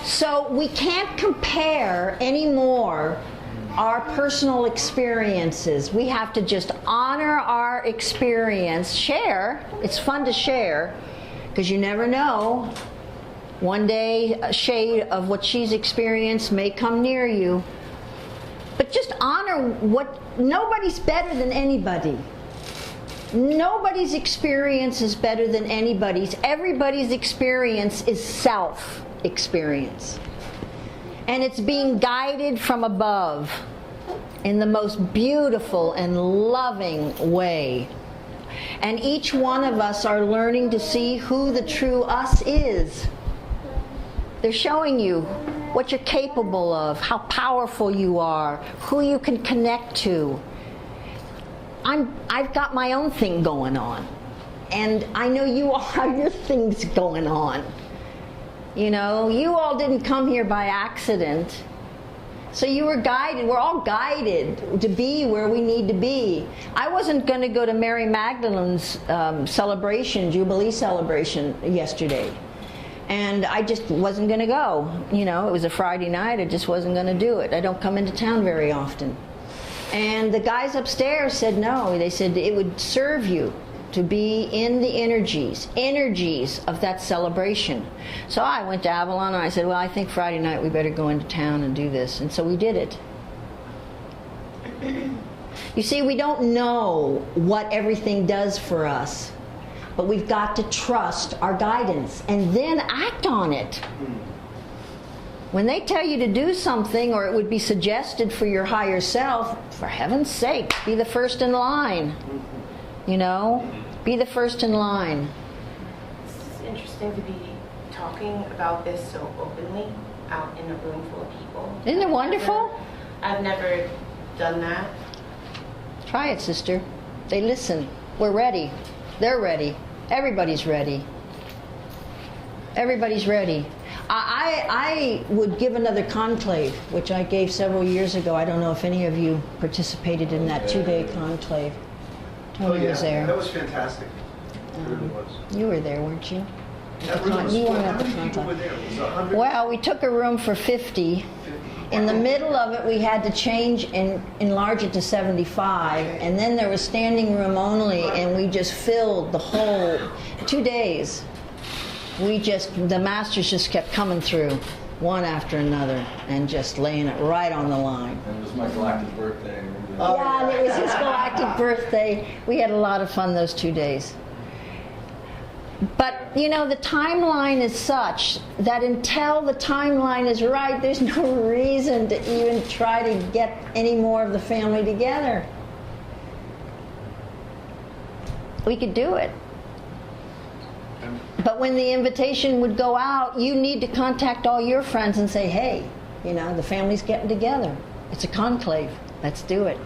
So we can't compare anymore our personal experiences. We have to just honor our experience, share. It's fun to share, because you never know. One day, a shade of what she's experienced may come near you. But just honor what, nobody's better than anybody. Nobody's experience is better than anybody's. Everybody's experience is self-experience. And it's being guided from above in the most beautiful and loving way. And each one of us are learning to see who the true us is. They're showing you what you're capable of, how powerful you are, who you can connect to. I've got my own thing going on, and I know you all have your things going on. You know, you all didn't come here by accident. So you were guided, we're all guided to be where we need to be. I wasn't going to go to Mary Magdalene's Jubilee celebration yesterday. And I just wasn't going to go. You know, it was a Friday night, I just wasn't going to do it. I don't come into town very often. And the guys upstairs said no. They said it would serve you to be in the energies of that celebration. So I went to Avalon and I said, well, I think Friday night we better go into town and do this. And so we did it. You see, we don't know what everything does for us But we've got to trust our guidance and then act on it. When they tell you to do something, or it would be suggested for your higher self, for heaven's sake, be the first in line. You know? Be the first in line. It's interesting to be talking about this so openly out in a room full of people. Isn't it wonderful? I've never done that. Try it, sister. They listen. We're ready. They're ready. Everybody's ready. Everybody's ready. I would give another conclave, which I gave several years ago. I don't know if any of you participated in that 2-day conclave. Tony was there. That was fantastic. It really was. You were there, weren't you? That room was You full. weren't How at the many people conclave. were there? It was 100? Well, we took a room for 50. In the middle of it, we had to change and enlarge it to 75, and then there was standing room only, and we just filled the whole 2 days. The masters just kept coming through, one after another, and just laying it right on the line. And it was my galactic birthday. Yeah, and it was his galactic birthday. We had a lot of fun those 2 days. But, you know, the timeline is such that until the timeline is right, there's no reason to even try to get any more of the family together. We could do it. But when the invitation would go out, you need to contact all your friends and say, hey, you know, the family's getting together. It's a conclave. Let's do it.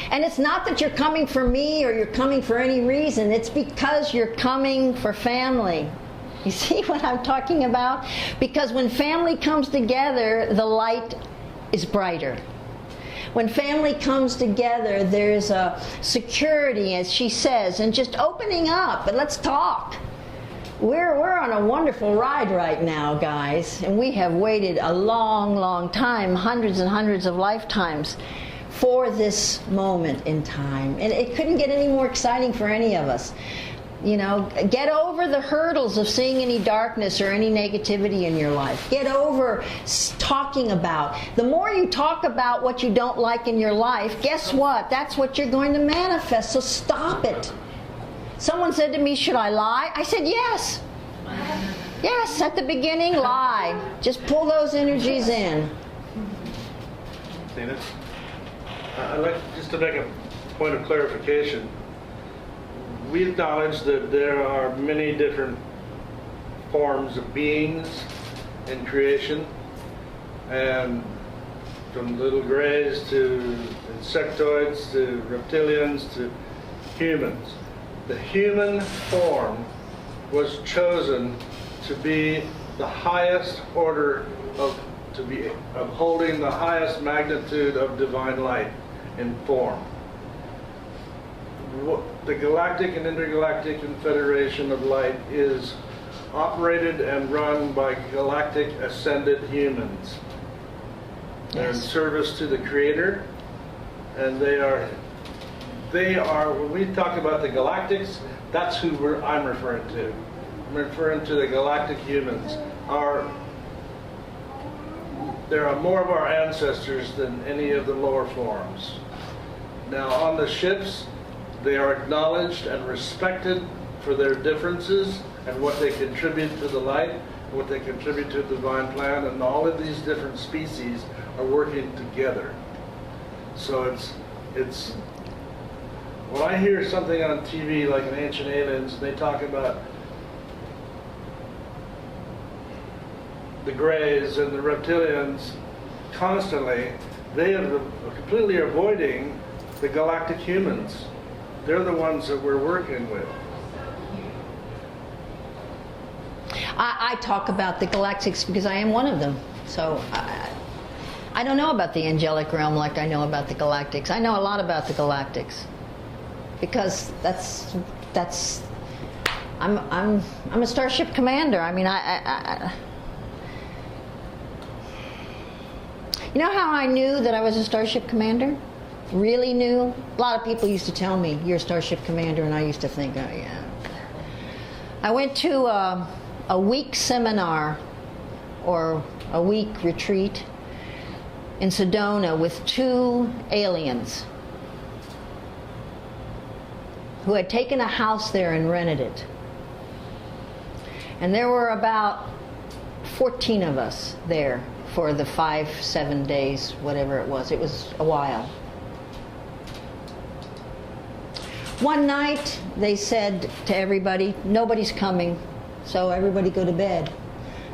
And it's not that you're coming for me or you're coming for any reason. It's because you're coming for family. You see what I'm talking about? Because when family comes together, the light is brighter. When family comes together, there's a security, as she says, and just opening up, and let's talk. We're on a wonderful ride right now, guys, and we have waited a long, long time, hundreds and hundreds of lifetimes, for this moment in time. And it couldn't get any more exciting for any of us. You know, get over the hurdles of seeing any darkness or any negativity in your life. Get over talking about. The more you talk about what you don't like in your life, guess what? That's what you're going to manifest. So stop it. Someone said to me, should I lie? I said, yes. Yes, at the beginning, lie. Just pull those energies in. Athena? I'd like just to make a point of clarification. We acknowledge that there are many different forms of beings in creation, and from little grays to insectoids to reptilians to humans. The human form was chosen to be the highest order of holding the highest magnitude of divine light in form. The Galactic and Intergalactic Confederation of Light is operated and run by galactic ascended humans. They're in service to the Creator, and they are, when we talk about the galactics, that's who I'm referring to. I'm referring to the galactic humans. There are more of our ancestors than any of the lower forms. Now, on the ships, they are acknowledged and respected for their differences and what they contribute to the light, what they contribute to the divine plan, and all of these different species are working together. So it's when I hear something on TV like an Ancient Aliens, they talk about the Greys and the Reptilians constantly, they are completely avoiding the galactic humans. They're the ones that we're working with. I talk about the galactics because I am one of them. So I don't know about the angelic realm like I know about the galactics. I know a lot about the galactics because I'm a starship commander. I mean, you know how I knew that I was a starship commander? Really knew? A lot of people used to tell me, you're a starship commander, and I used to think, oh yeah. I went to a week seminar or a week retreat in Sedona with 2 aliens. who had taken a house there and rented it. And there were about 14 of us there for the 5-7 days, whatever it was. It was a while. One night, they said to everybody, nobody's coming, so everybody go to bed.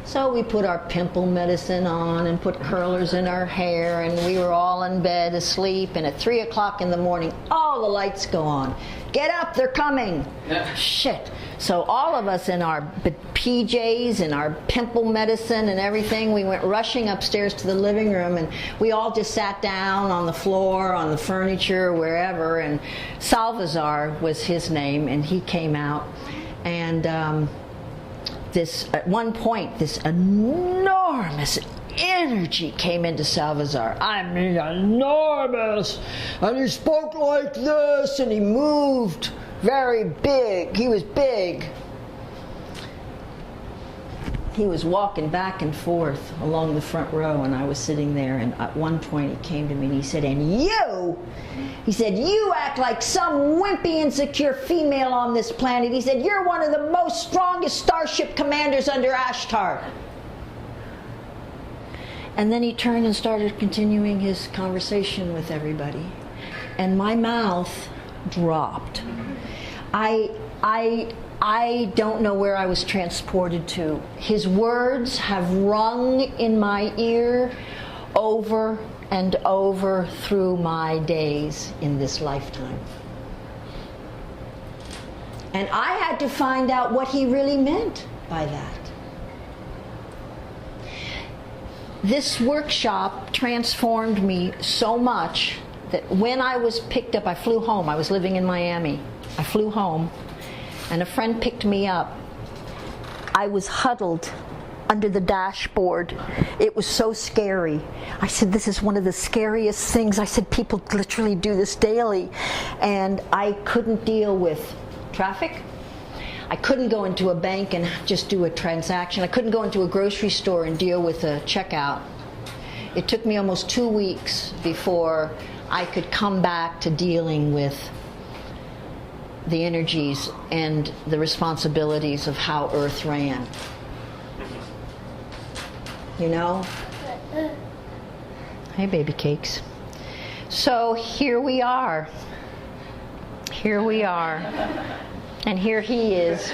So we put our pimple medicine on and put curlers in our hair, and we were all in bed asleep, and at 3 o'clock in the morning, all the lights go on. Get up, they're coming. Shit. So all of us in our PJs and our pimple medicine and everything, we went rushing upstairs to the living room, and we all just sat down on the floor, on the furniture, wherever, and Salvazar was his name, and he came out, and at one point, this enormous energy came into Salvazar. I mean, enormous. And he spoke like this, and he moved very big. He was big. He was walking back and forth along the front row, and I was sitting there, and at one point he came to me and he said, "And you," he said, "you act like some wimpy, insecure female on this planet." He said, "You're one of the most strongest starship commanders under Ashtar." And then he turned and started continuing his conversation with everybody. And my mouth dropped. I don't know where I was transported to. His words have rung in my ear over and over through my days in this lifetime. And I had to find out what he really meant by that. This workshop transformed me so much that when I was picked up, I flew home. I was living in Miami. I flew home, and a friend picked me up. I was huddled under the dashboard. It was so scary. I said, "This is one of the scariest things." I said, "People literally do this daily." And I couldn't deal with traffic. I couldn't go into a bank and just do a transaction. I couldn't go into a grocery store and deal with a checkout. It took me almost 2 weeks before I could come back to dealing with the energies and the responsibilities of how Earth ran. You know? Hey, baby cakes. So here we are. Here we are. And here he is.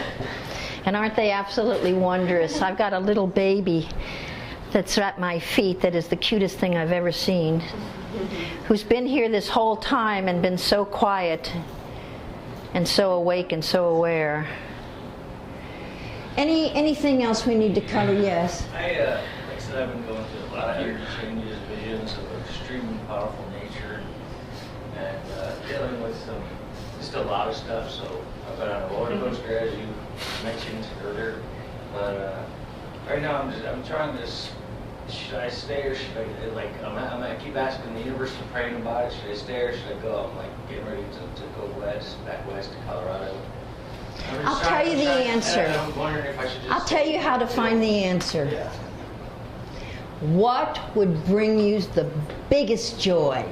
And aren't they absolutely wondrous? I've got a little baby that's at my feet that is the cutest thing I've ever seen, who's been here this whole time and been so quiet and so awake and so aware. Anything else we need to cover? Yes. Like I said, I've been going through a lot of energy changes, visions of extremely powerful nature, and dealing with just a lot of stuff. So I've been on a roller coaster, as you mentioned earlier. But right now, I'm trying to. Should I stay or should I keep asking the universe and praying about it. Should I stay or should I go? I'm like getting ready to go back west to Colorado. I'll tell you the answer. I'm wondering if I should just. I'll tell you how to find the answer. Yeah. What would bring you the biggest joy?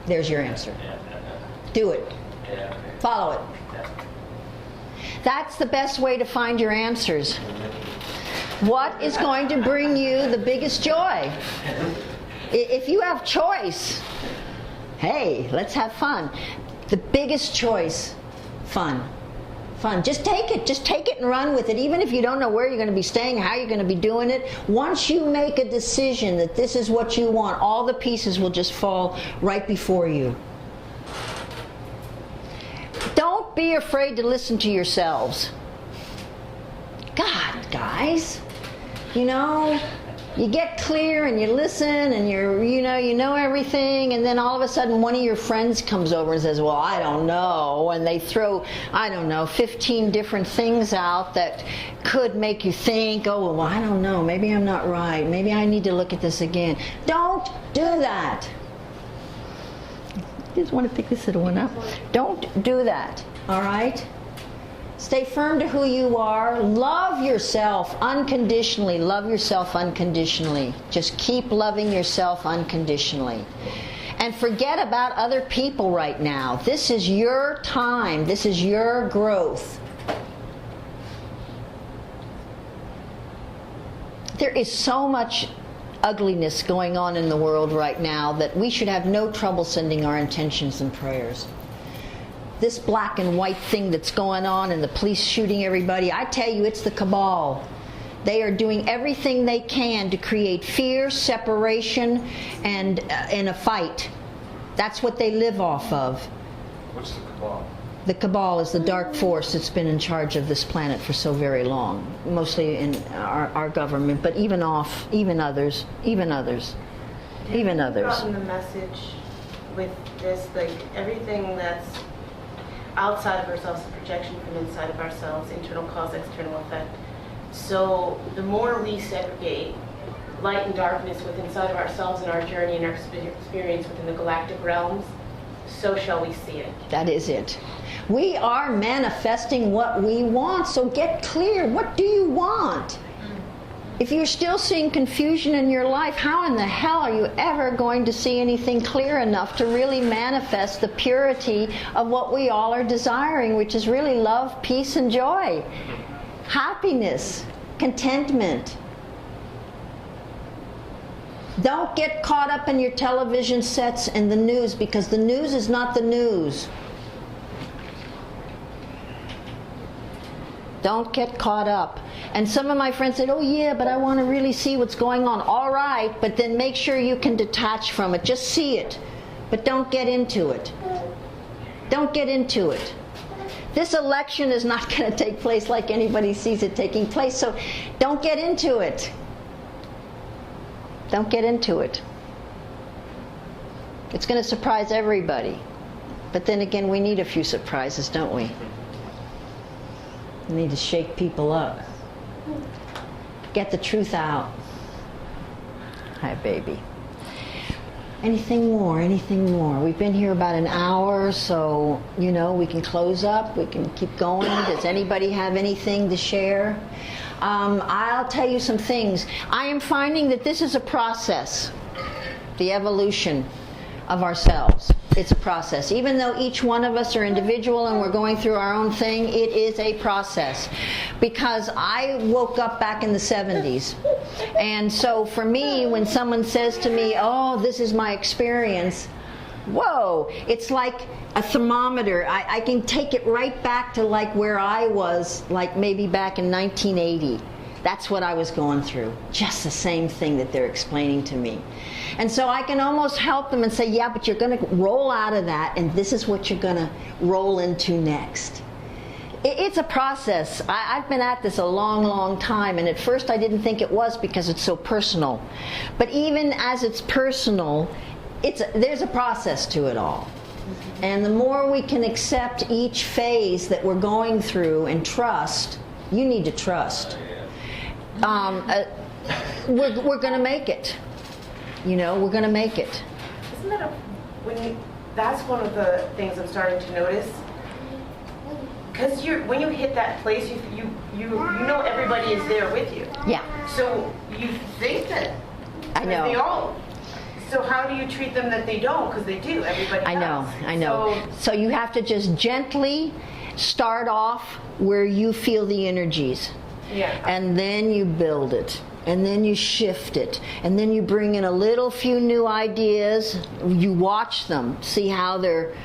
There's your answer. Do it. Yeah, okay. Follow it. Yeah. That's the best way to find your answers. What is going to bring you the biggest joy? If you have choice, hey, let's have fun. The biggest choice, fun. Fun. Just take it. Just take it and run with it. Even if you don't know where you're going to be staying, how you're going to be doing it. Once you make a decision that this is what you want, all the pieces will just fall right before you. Don't be afraid to listen to yourselves. God, guys. You know, you get clear and you listen and you know everything, and then all of a sudden one of your friends comes over and says, "Well, I don't know," and they throw, 15 different things out that could make you think, "Oh, well, I don't know, maybe I'm not right, maybe I need to look at this again." Don't do that. I just want to pick this little one up. Don't do that, all right? Stay firm to who you are. Love yourself unconditionally. Love yourself unconditionally. Just keep loving yourself unconditionally. And forget about other people right now. This is your time. This is your growth. There is so much ugliness going on in the world right now that we should have no trouble sending our intentions and prayers. This black and white thing that's going on and the police shooting everybody, I tell you, it's the cabal. They are doing everything they can to create fear, separation, and a fight. That's what they live off of. What's the cabal? The cabal is the dark force that's been in charge of this planet for so very long, mostly in our government, but even others. Gotten the message with this, like everything that's outside of ourselves, the projection from inside of ourselves, internal cause, external effect. So the more we segregate light and darkness within inside of ourselves in our journey and our experience within the galactic realms, so shall we see it. That is it. We are manifesting what we want, so get clear. What do you want? If you're still seeing confusion in your life, how in the hell are you ever going to see anything clear enough to really manifest the purity of what we all are desiring, which is really love, peace, and joy, happiness, contentment? Don't get caught up in your television sets and the news, because the news is not the news. Don't get caught up. And some of my friends said, oh yeah, but I want to really see what's going on. All right, but then make sure you can detach from it. Just see it, but don't get into it. Don't get into it. This election is not going to take place like anybody sees it taking place, so don't get into it. Don't get into it. It's going to surprise everybody. But then again, we need a few surprises, don't we? We need to shake people up. Get the truth out. Hi, baby. Anything more? Anything more? We've been here about an hour, so, you know, we can close up. We can keep going. Does anybody have anything to share? I'll tell you some things. I am finding that this is a process, the evolution of ourselves. It's a process. Even though each one of us are individual and we're going through our own thing, it is a process. Because I woke up back in the 70s. And so for me, when someone says to me, oh, this is my experience, whoa, it's like a thermometer. I can take it right back to like where I was, like maybe back in 1980. That's what I was going through. Just the same thing that they're explaining to me. And so I can almost help them and say, yeah, but you're going to roll out of that, and this is what you're going to roll into next. It's a process. I've been at this a long, long time, and at first I didn't think it was because it's so personal. But even as it's personal, there's a process to it all. And the more we can accept each phase that we're going through and trust, you need to trust. We're going to make it. You know, we're going to make it. Isn't that that's one of the things I'm starting to notice? Because when you hit that place, you know everybody is there with you. Yeah. So you think that I know. They all. So how do you treat them that they don't? Because they do. Everybody does. I know. So you have to just gently start off where you feel the energies. Yeah. And then you build it. And then you shift it. And then you bring in a few new ideas. You watch them, see how they're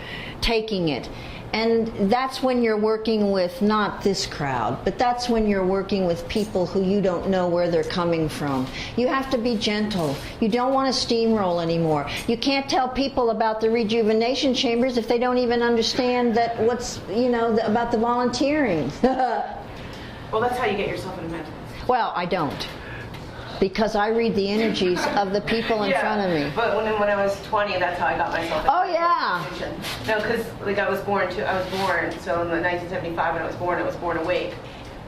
taking it. And that's when you're working with not this crowd, but that's when you're working with people who you don't know where they're coming from. You have to be gentle. You don't want to steamroll anymore. You can't tell people about the rejuvenation chambers if they don't even understand that about the volunteering. Well, that's how you get yourself in a mental. Well, I don't. Because I read the energies of the people in front of me. But when I was 20, that's how I got myself in position. No, because I was born, so in 1975 when I was born awake.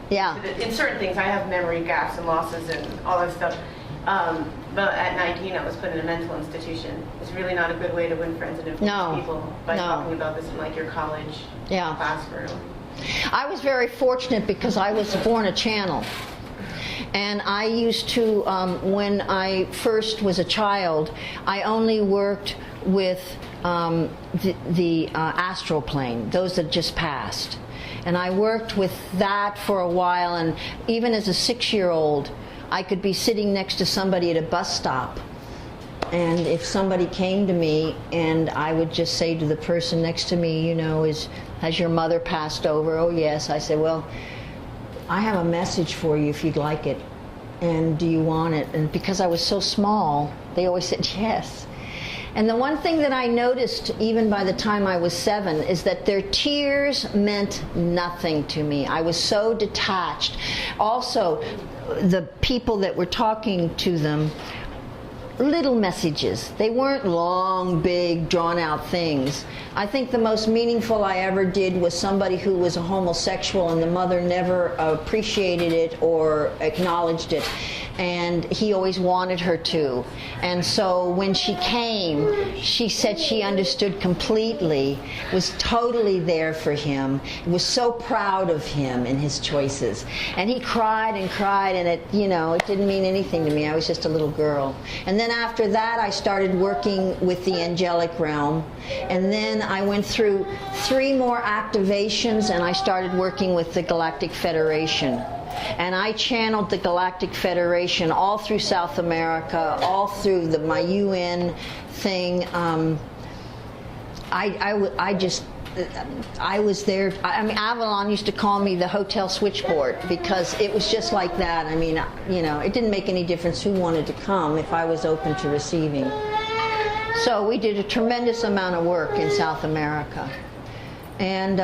Yeah. So in certain things, I have memory gaps and losses and all that stuff. But at 19, I was put in a mental institution. It's really not a good way to win friends and influence people by talking about this in your college classroom. I was very fortunate because I was born a channel. And I used to, when I first was a child, I only worked with the astral plane, those that just passed. And I worked with that for a while, and even as a 6-year-old, I could be sitting next to somebody at a bus stop. And if somebody came to me, and I would just say to the person next to me, you know, has your mother passed over? Oh, yes. I said, well, I have a message for you if you'd like it. And do you want it? And because I was so small, they always said yes. And the one thing that I noticed, even by the time I was 7, is that their tears meant nothing to me. I was so detached. Also, the people that were talking to them, little messages. They weren't long, big, drawn-out things. I think the most meaningful I ever did was somebody who was a homosexual, and the mother never appreciated it or acknowledged it. And he always wanted her to. And so when she came, she said she understood completely, was totally there for him, was so proud of him and his choices. And he cried, and it, you know, it didn't mean anything to me. I was just a little girl. And then after that, I started working with the angelic realm. And then I went through 3 more activations, and I started working with the Galactic Federation. And I channeled the Galactic Federation all through South America, all through my UN thing. I was there. I mean, Avalon used to call me the hotel switchboard, because it was just like that. I mean, you know, it didn't make any difference who wanted to come if I was open to receiving. So we did a tremendous amount of work in South America. And,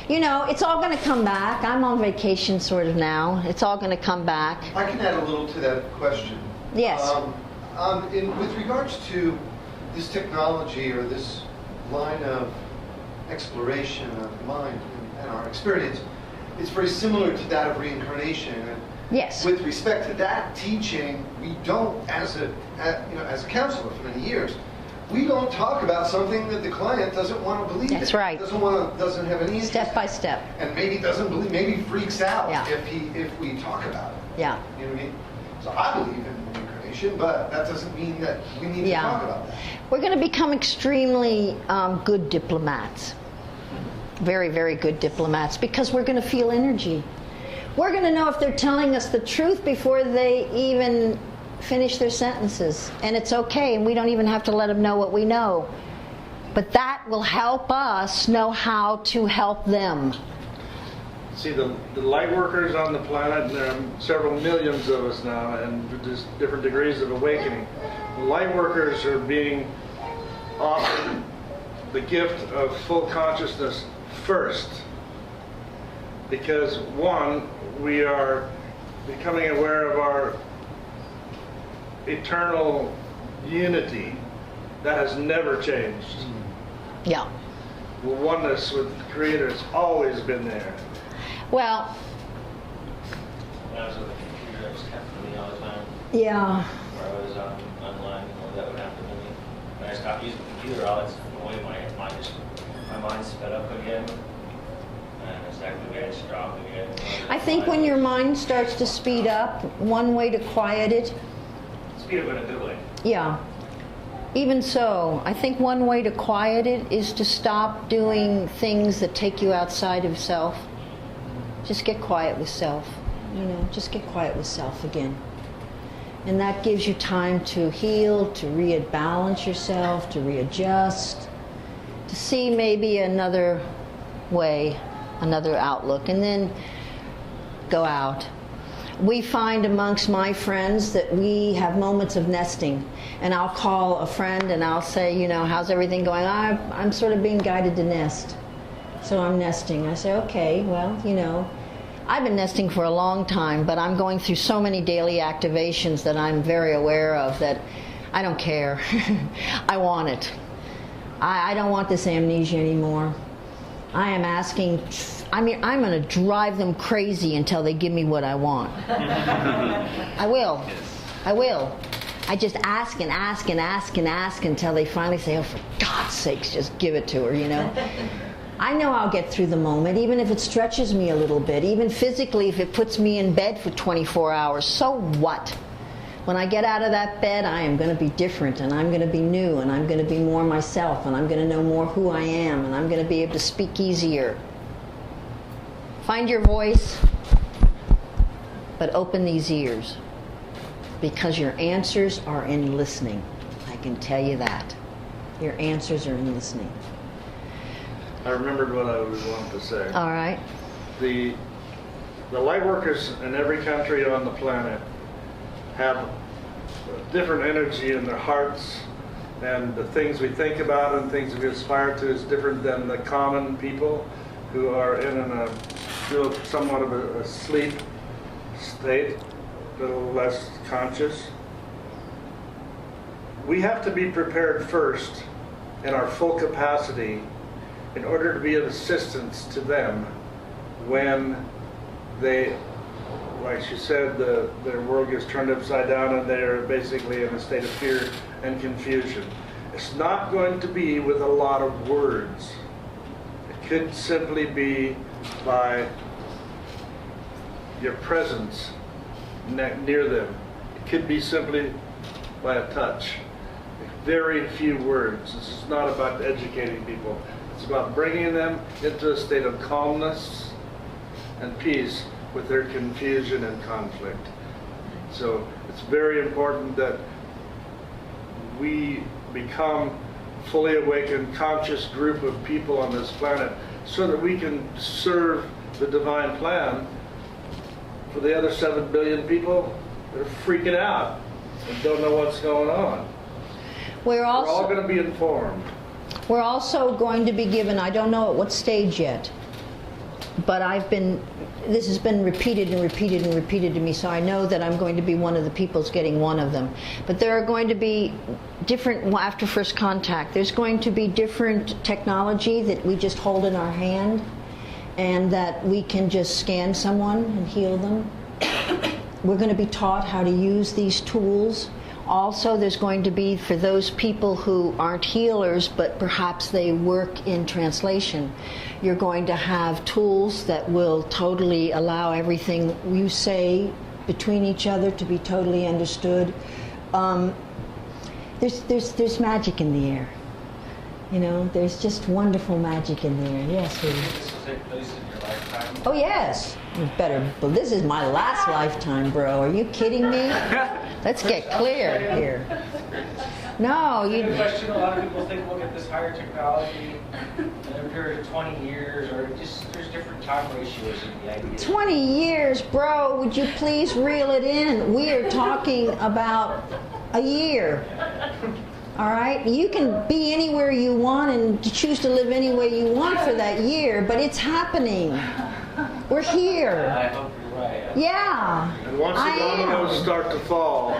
you know, it's all going to come back. I'm on vacation sort of now. It's all going to come back. I can add a little to that question. Yes. With regards to this technology or this line of exploration of the mind and our experience, it's very similar to that of reincarnation. And yes. With respect to that teaching, we don't, as a counselor for many years, we don't talk about something that the client doesn't want to believe. That's in. right. Doesn't have any interest. Step by step. And maybe doesn't believe, maybe freaks out Yeah. if we talk about it. Yeah. You know what I mean? So I believe in reincarnation, but that doesn't mean that we need to talk about that. We're going to become extremely good diplomats. Very, very good diplomats, because we're going to feel energy. We're going to know if they're telling us the truth before they even finish their sentences. And it's okay, and we don't even have to let them know what we know. But that will help us know how to help them. See, the light workers on the planet, and there are several millions of us now, and there's different degrees of awakening. The light workers are being offered the gift of full consciousness first. Because, one, we are becoming aware of our eternal unity that has never changed. Yeah. The oneness with the Creator has always been there. Well, When I was with a computer, it was happening to me all the time. yeah. Where I was online, that would happen to me. When I stopped using the computer, all that's away, my mind sped up again. And it's active again, it's dropped again. I think when your mind starts to speed up, one way to quiet it, Speed up in a good way. yeah. Even so, I think one way to quiet it is to stop doing things that take you outside of self. Just get quiet with self. You know, just get quiet with self again. And that gives you time to heal, to rebalance yourself, to readjust, to see maybe another way, another outlook, and then go out. We find amongst my friends that we have moments of nesting, and I'll call a friend and I'll say, you know, how's everything going? I'm sort of being guided to nest, so I'm nesting. I say, okay, well, you know, I've been nesting for a long time, but I'm going through so many daily activations that I'm very aware of that I don't care. I want it. I don't want this amnesia anymore. I am asking, I'm going to drive them crazy until they give me what I want. I will. I just ask and ask and ask and ask until they finally say, oh, for God's sakes, just give it to her, you know. I know I'll get through the moment, even if it stretches me a little bit, even physically, if it puts me in bed for 24 hours. So what? When I get out of that bed, I am going to be different, and I'm going to be new, and I'm going to be more myself, and I'm going to know more who I am, and I'm going to be able to speak easier. Find your voice, but open these ears, because your answers are in listening. I can tell you that. Your answers are in listening. I remembered what I was wanting to say. All right. The light workers in every country on the planet have different energy in their hearts, and the things we think about and things we aspire to is different than the common people who are still somewhat of a sleep state, a little less conscious. We have to be prepared first in our full capacity in order to be of assistance to them when they, like she said, their world gets turned upside down and they're basically in a state of fear and confusion. It's not going to be with a lot of words. It could simply be by your presence near them. It could be simply by a touch. Very few words. This is not about educating people. It's about bringing them into a state of calmness and peace with their confusion and conflict. So it's very important that we become fully awakened, conscious group of people on this planet so that we can serve the divine plan for the other 7 billion people that are freaking out and don't know what's going on. We're all going to be informed. We're also going to be given, I don't know at what stage yet, but this has been repeated and repeated and repeated to me, so I know that I'm going to be one of the people's getting one of them. But there are going to be different, after first contact, there's going to be different technology that we just hold in our hand, and that we can just scan someone and heal them. We're going to be taught how to use these tools. Also, there's going to be, for those people who aren't healers, but perhaps they work in translation, you're going to have tools that will totally allow everything you say between each other to be totally understood. There's magic in the air. You know, there's just wonderful magic in the air. Yes, sweetie. This will take place in your lifetime? Oh, yes. You better, but this is my last lifetime, bro. Are you kidding me? Let's get clear here. No, you... The question, a lot of people think we'll get this higher technology in a period of 20 years, or just there's different time ratios in the idea. 20 years, bro. Would you please reel it in? We are talking about a year. All right? You can be anywhere you want and choose to live any way you want for that year, but it's happening. We're here. I hope you're right. Yeah. And once the dominoes start to fall,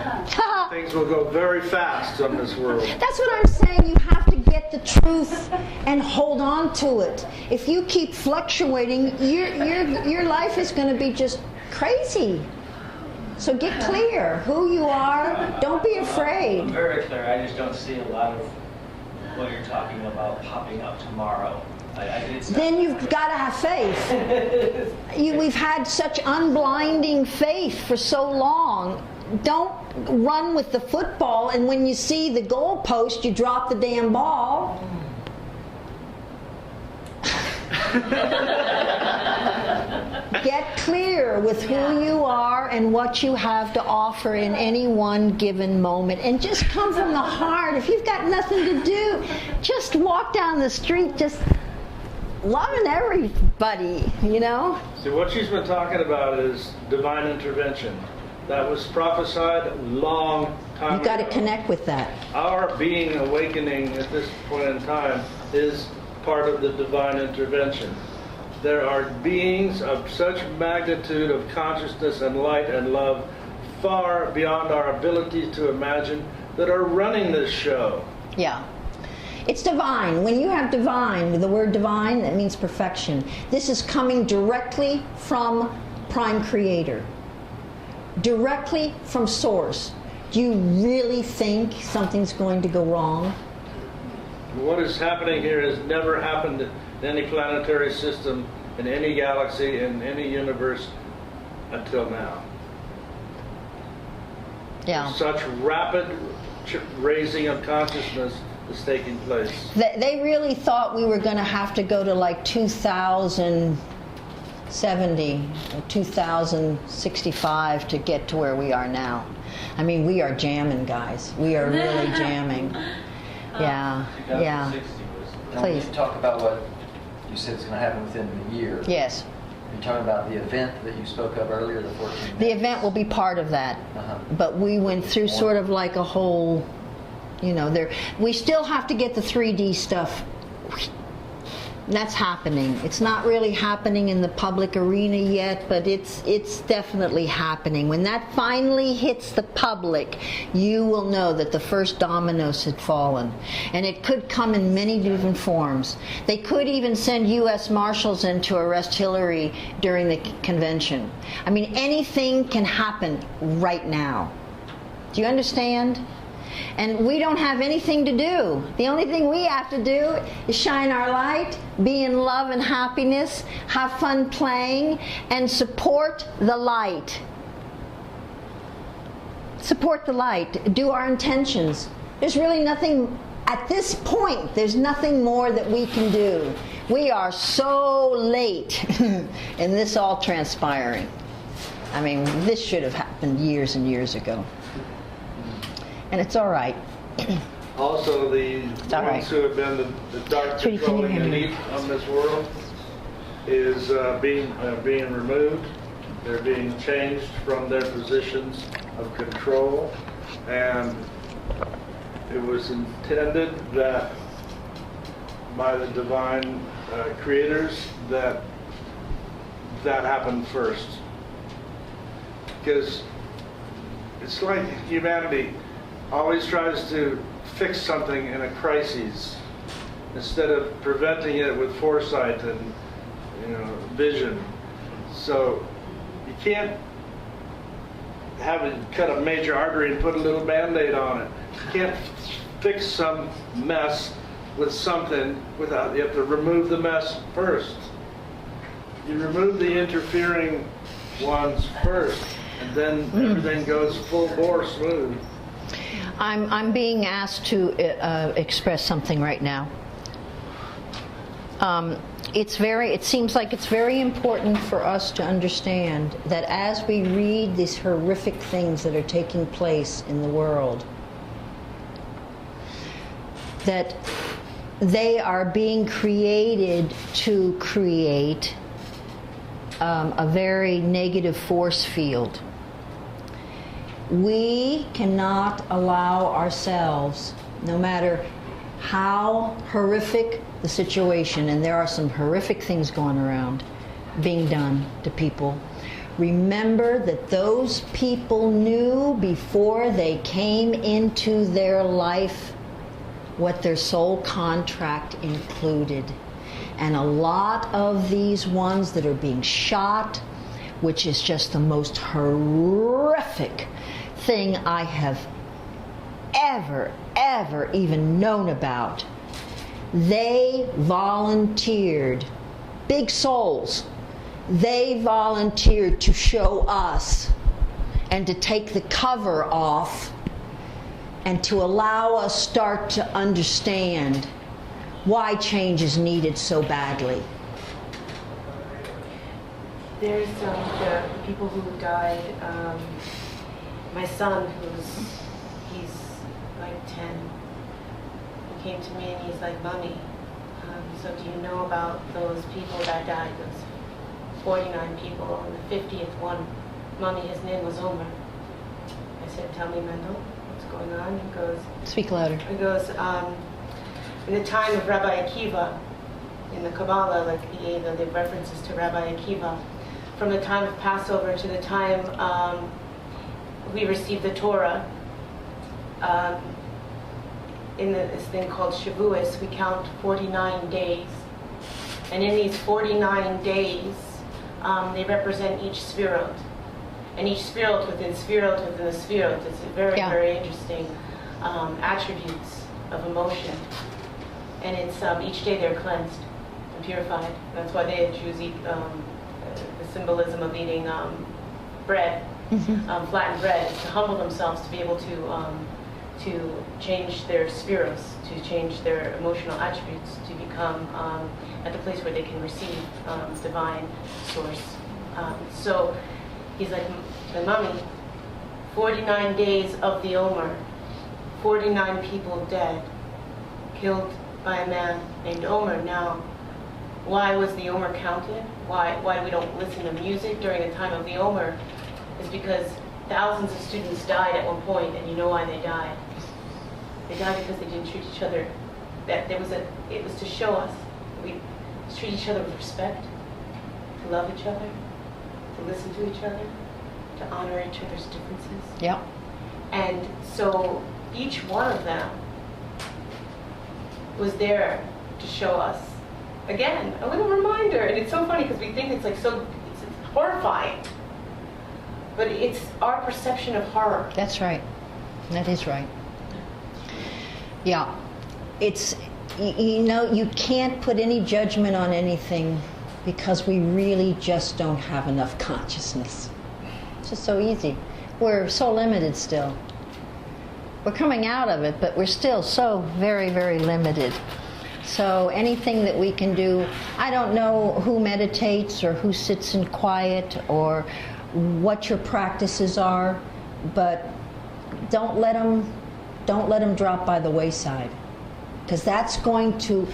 things will go very fast on this world. That's what I'm saying. You have to get the truth and hold on to it. If you keep fluctuating, your life is going to be just crazy. So get clear who you are. Don't be I'm afraid. very clear. I just don't see a lot of what you're talking about popping up tomorrow. Then you've got to have faith. We've had such unblinding faith for so long. Don't run with the football, and when you see the goal post, you drop the damn ball. Get clear with who you are and what you have to offer in any one given moment. And just come from the heart. If you've got nothing to do, just walk down the street, just loving everybody, you know? See, what she's been talking about is divine intervention. That was prophesied long time You've got to ago. connect with that. Our being awakening at this point in time is part of the divine intervention. There are beings of such magnitude of consciousness and light and love far beyond our ability to imagine that are running this show. Yeah. It's divine. When you have divine, the word divine, that means perfection. This is coming directly from Prime Creator. Directly from Source. Do you really think something's going to go wrong? What is happening here has never happened in any planetary system, in any galaxy, in any universe until now. Yeah. Such rapid raising of consciousness is taking place. They really thought we were going to have to go to like 2070 or 2065 to get to where we are now. I mean, we are jamming, guys. We are really jamming. Yeah, yeah. Please. You talk about what you said is going to happen within the year. Yes. You're talking about the event that you spoke of earlier, the 14 minutes. The event will be part of that. But we went through sort of like a whole, you know, we still have to get the 3D stuff. That's happening. It's not really happening in the public arena yet, but it's definitely happening. When that finally hits the public, you will know that the first dominoes had fallen. And it could come in many different forms. They could even send U.S. Marshals in to arrest Hillary during the convention. I mean, anything can happen right now. Do you understand? And we don't have anything to do. The only thing we have to do is shine our light, be in love and happiness, have fun playing, and support the light. Support the light. Do our intentions. There's really nothing, at this point, there's nothing more that we can do. We are so late in this all transpiring. I mean, this should have happened years and years ago. And it's all right. Also, the ones who have been the dark controlling elite of this world is being removed. They're being changed from their positions of control, and it was intended that by the divine creators that happened first, because it's like humanity always tries to fix something in a crisis instead of preventing it with foresight and, you know, vision. So you can't cut a major artery and put a little Band-Aid on it. You can't fix some mess with something without, you have to remove the mess first. You remove the interfering ones first, and then everything goes full bore smooth. I'm being asked to express something right now. It seems like it's very important for us to understand that as we read these horrific things that are taking place in the world, that they are being created to create a very negative force field. We cannot allow ourselves, no matter how horrific the situation, and there are some horrific things going around, being done to people. Remember that those people knew before they came into their life what their soul contract included. And a lot of these ones that are being shot, which is just the most horrific thing I have ever even known about. They volunteered, big souls, they volunteered to show us and to take the cover off and to allow us start to understand why change is needed so badly. There's the people who died. My son, he's like 10, he came to me and he's like, "Mommy, so do you know about those people that died, those 49 people, and the 50th one, Mommy, his name was Omer." I said, "Tell me, Mendel, what's going on?" He goes, "Speak louder." He goes, in the time of Rabbi Akiva, in the Kabbalah, like the references to Rabbi Akiva, from the time of Passover to the time we received the Torah, in this thing called Shavuos, we count 49 days. And in these 49 days, they represent each Sefirot. And each Sefirot within Sefirot within the Sefirot. It's very, very interesting attributes of emotion. And it's each day they're cleansed and purified. That's why Jews eat the symbolism of eating bread flattened bread, is to humble themselves to be able to change their spheros, to change their emotional attributes, to become at the place where they can receive divine source. So he's like, my mommy, 49 days of the Omer, 49 people dead, killed by a man named Omer. Now, why was the Omer counted? Why we don't listen to music during the time of the Omer? Is because thousands of students died at one point, and you know why they died. They died because they didn't treat each other. It was to show us that we treat each other with respect, to love each other, to listen to each other, to honor each other's differences. Yeah. And so each one of them was there to show us, again, a little reminder. And it's so funny because we think it's it's horrifying. But it's our perception of horror. That's right. That is right. Yeah. It's, you can't put any judgment on anything because we really just don't have enough consciousness. It's just so easy. We're so limited still. We're coming out of it, but we're still so very, very limited. So anything that we can do, I don't know who meditates or who sits in quiet or what your practices are, but don't let them drop by the wayside, because that's going to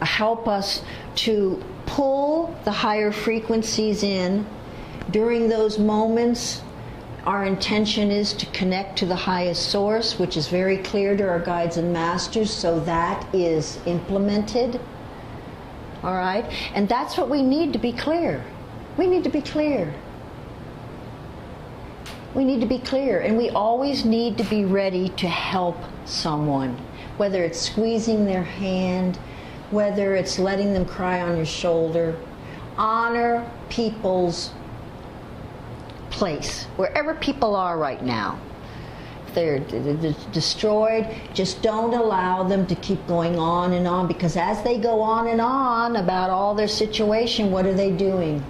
help us to pull the higher frequencies in. During those moments, our intention is to connect to the highest source, which is very clear to our guides and masters, so that is implemented. All right? And that's what we need to be clear. We need to be clear. We need to be clear, and we always need to be ready to help someone, whether it's squeezing their hand, whether it's letting them cry on your shoulder. Honor people's place, wherever people are right now. If they're destroyed, just don't allow them to keep going on and on, because as they go on and on about all their situation, what are they doing?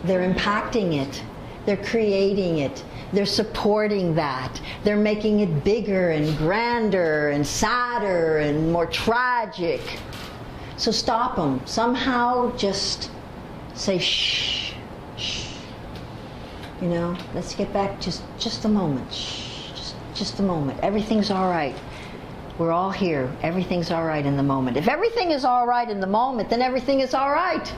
They're impacting it. They're creating it. They're supporting that. They're making it bigger and grander and sadder and more tragic. So stop them. Somehow just say, shh, shh. You know, let's get back just a moment. Shh, just a moment. Everything's all right. We're all here. Everything's all right in the moment. If everything is all right in the moment, then everything is all right.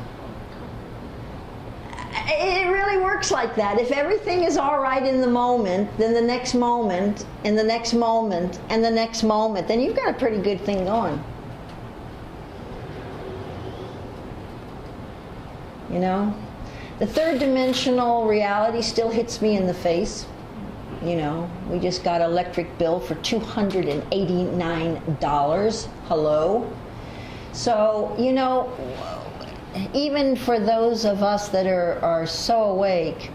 It really works like that. If everything is all right in the moment, then the next moment, and the next moment, and the next moment, then you've got a pretty good thing going. You know? The third dimensional reality still hits me in the face. You know, we just got an electric bill for $289. Hello? So, you know, even for those of us that are so awake,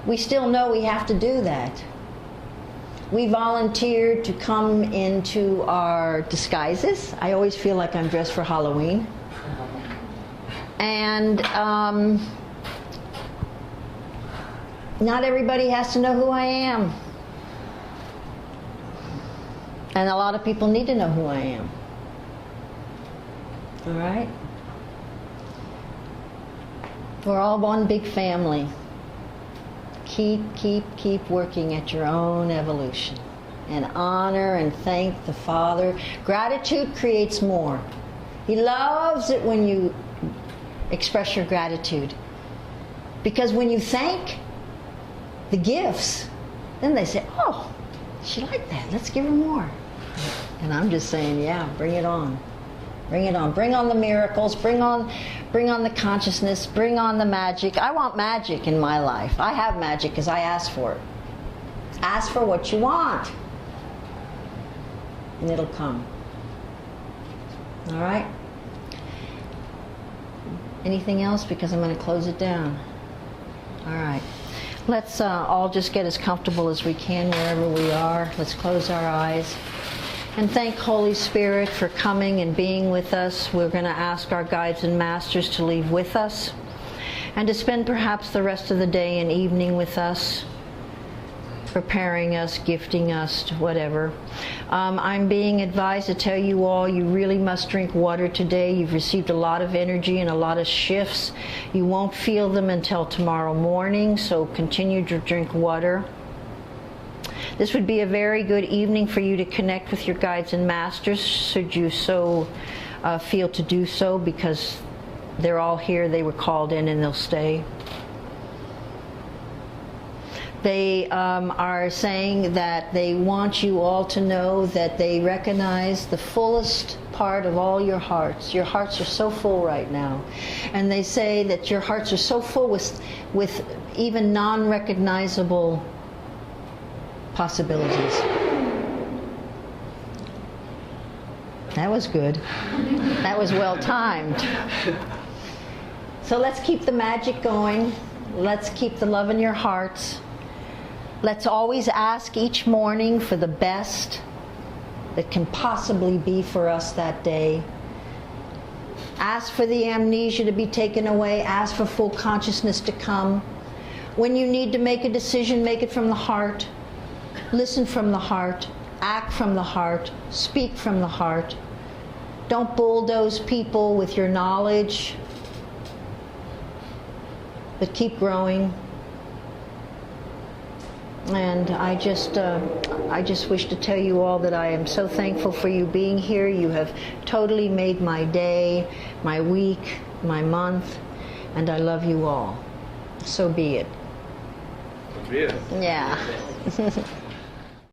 we still know we have to do that. We volunteered to come into our disguises. I always feel like I'm dressed for Halloween. And not everybody has to know who I am. And a lot of people need to know who I am. All right? We're all one big family. Keep working at your own evolution. And honor and thank the Father. Gratitude creates more. He loves it when you express your gratitude. Because when you thank the gifts, then they say, oh, she liked that. Let's give her more. And I'm just saying, yeah, bring it on. Bring it on. Bring on the miracles. Bring on the consciousness. Bring on the magic. I want magic in my life. I have magic because I ask for it. Ask for what you want, and it'll come. All right? Anything else? Because I'm going to close it down. All right. Let's all just get as comfortable as we can wherever we are. Let's close our eyes. And thank Holy Spirit for coming and being with us. We're going to ask our guides and masters to leave with us. and to spend perhaps the rest of the day and evening with us, preparing us, gifting us, whatever. I'm being advised to tell you all you really must drink water today. You've received a lot of energy and a lot of shifts. You won't feel them until tomorrow morning, so continue to drink water. This would be a very good evening for you to connect with your guides and masters, should you so feel to do so, because they're all here, they were called in, and they'll stay. They are saying that they want you all to know that they recognize the fullest part of all your hearts. Your hearts are so full right now. And they say that your hearts are so full with even non-recognizable possibilities. That was good. That was well timed. So let's keep the magic going. Let's keep the love in your hearts. Let's always ask each morning for the best that can possibly be for us that day. Ask for the amnesia to be taken away. Ask for full consciousness to come. When you need to make a decision, make it from the heart. Listen from the heart. Act from the heart. Speak from the heart. Don't bulldoze people with your knowledge, but keep growing. And I just wish to tell you all that I am so thankful for you being here. You have totally made my day, my week, my month, and I love you all. So be it. So be it. Yeah.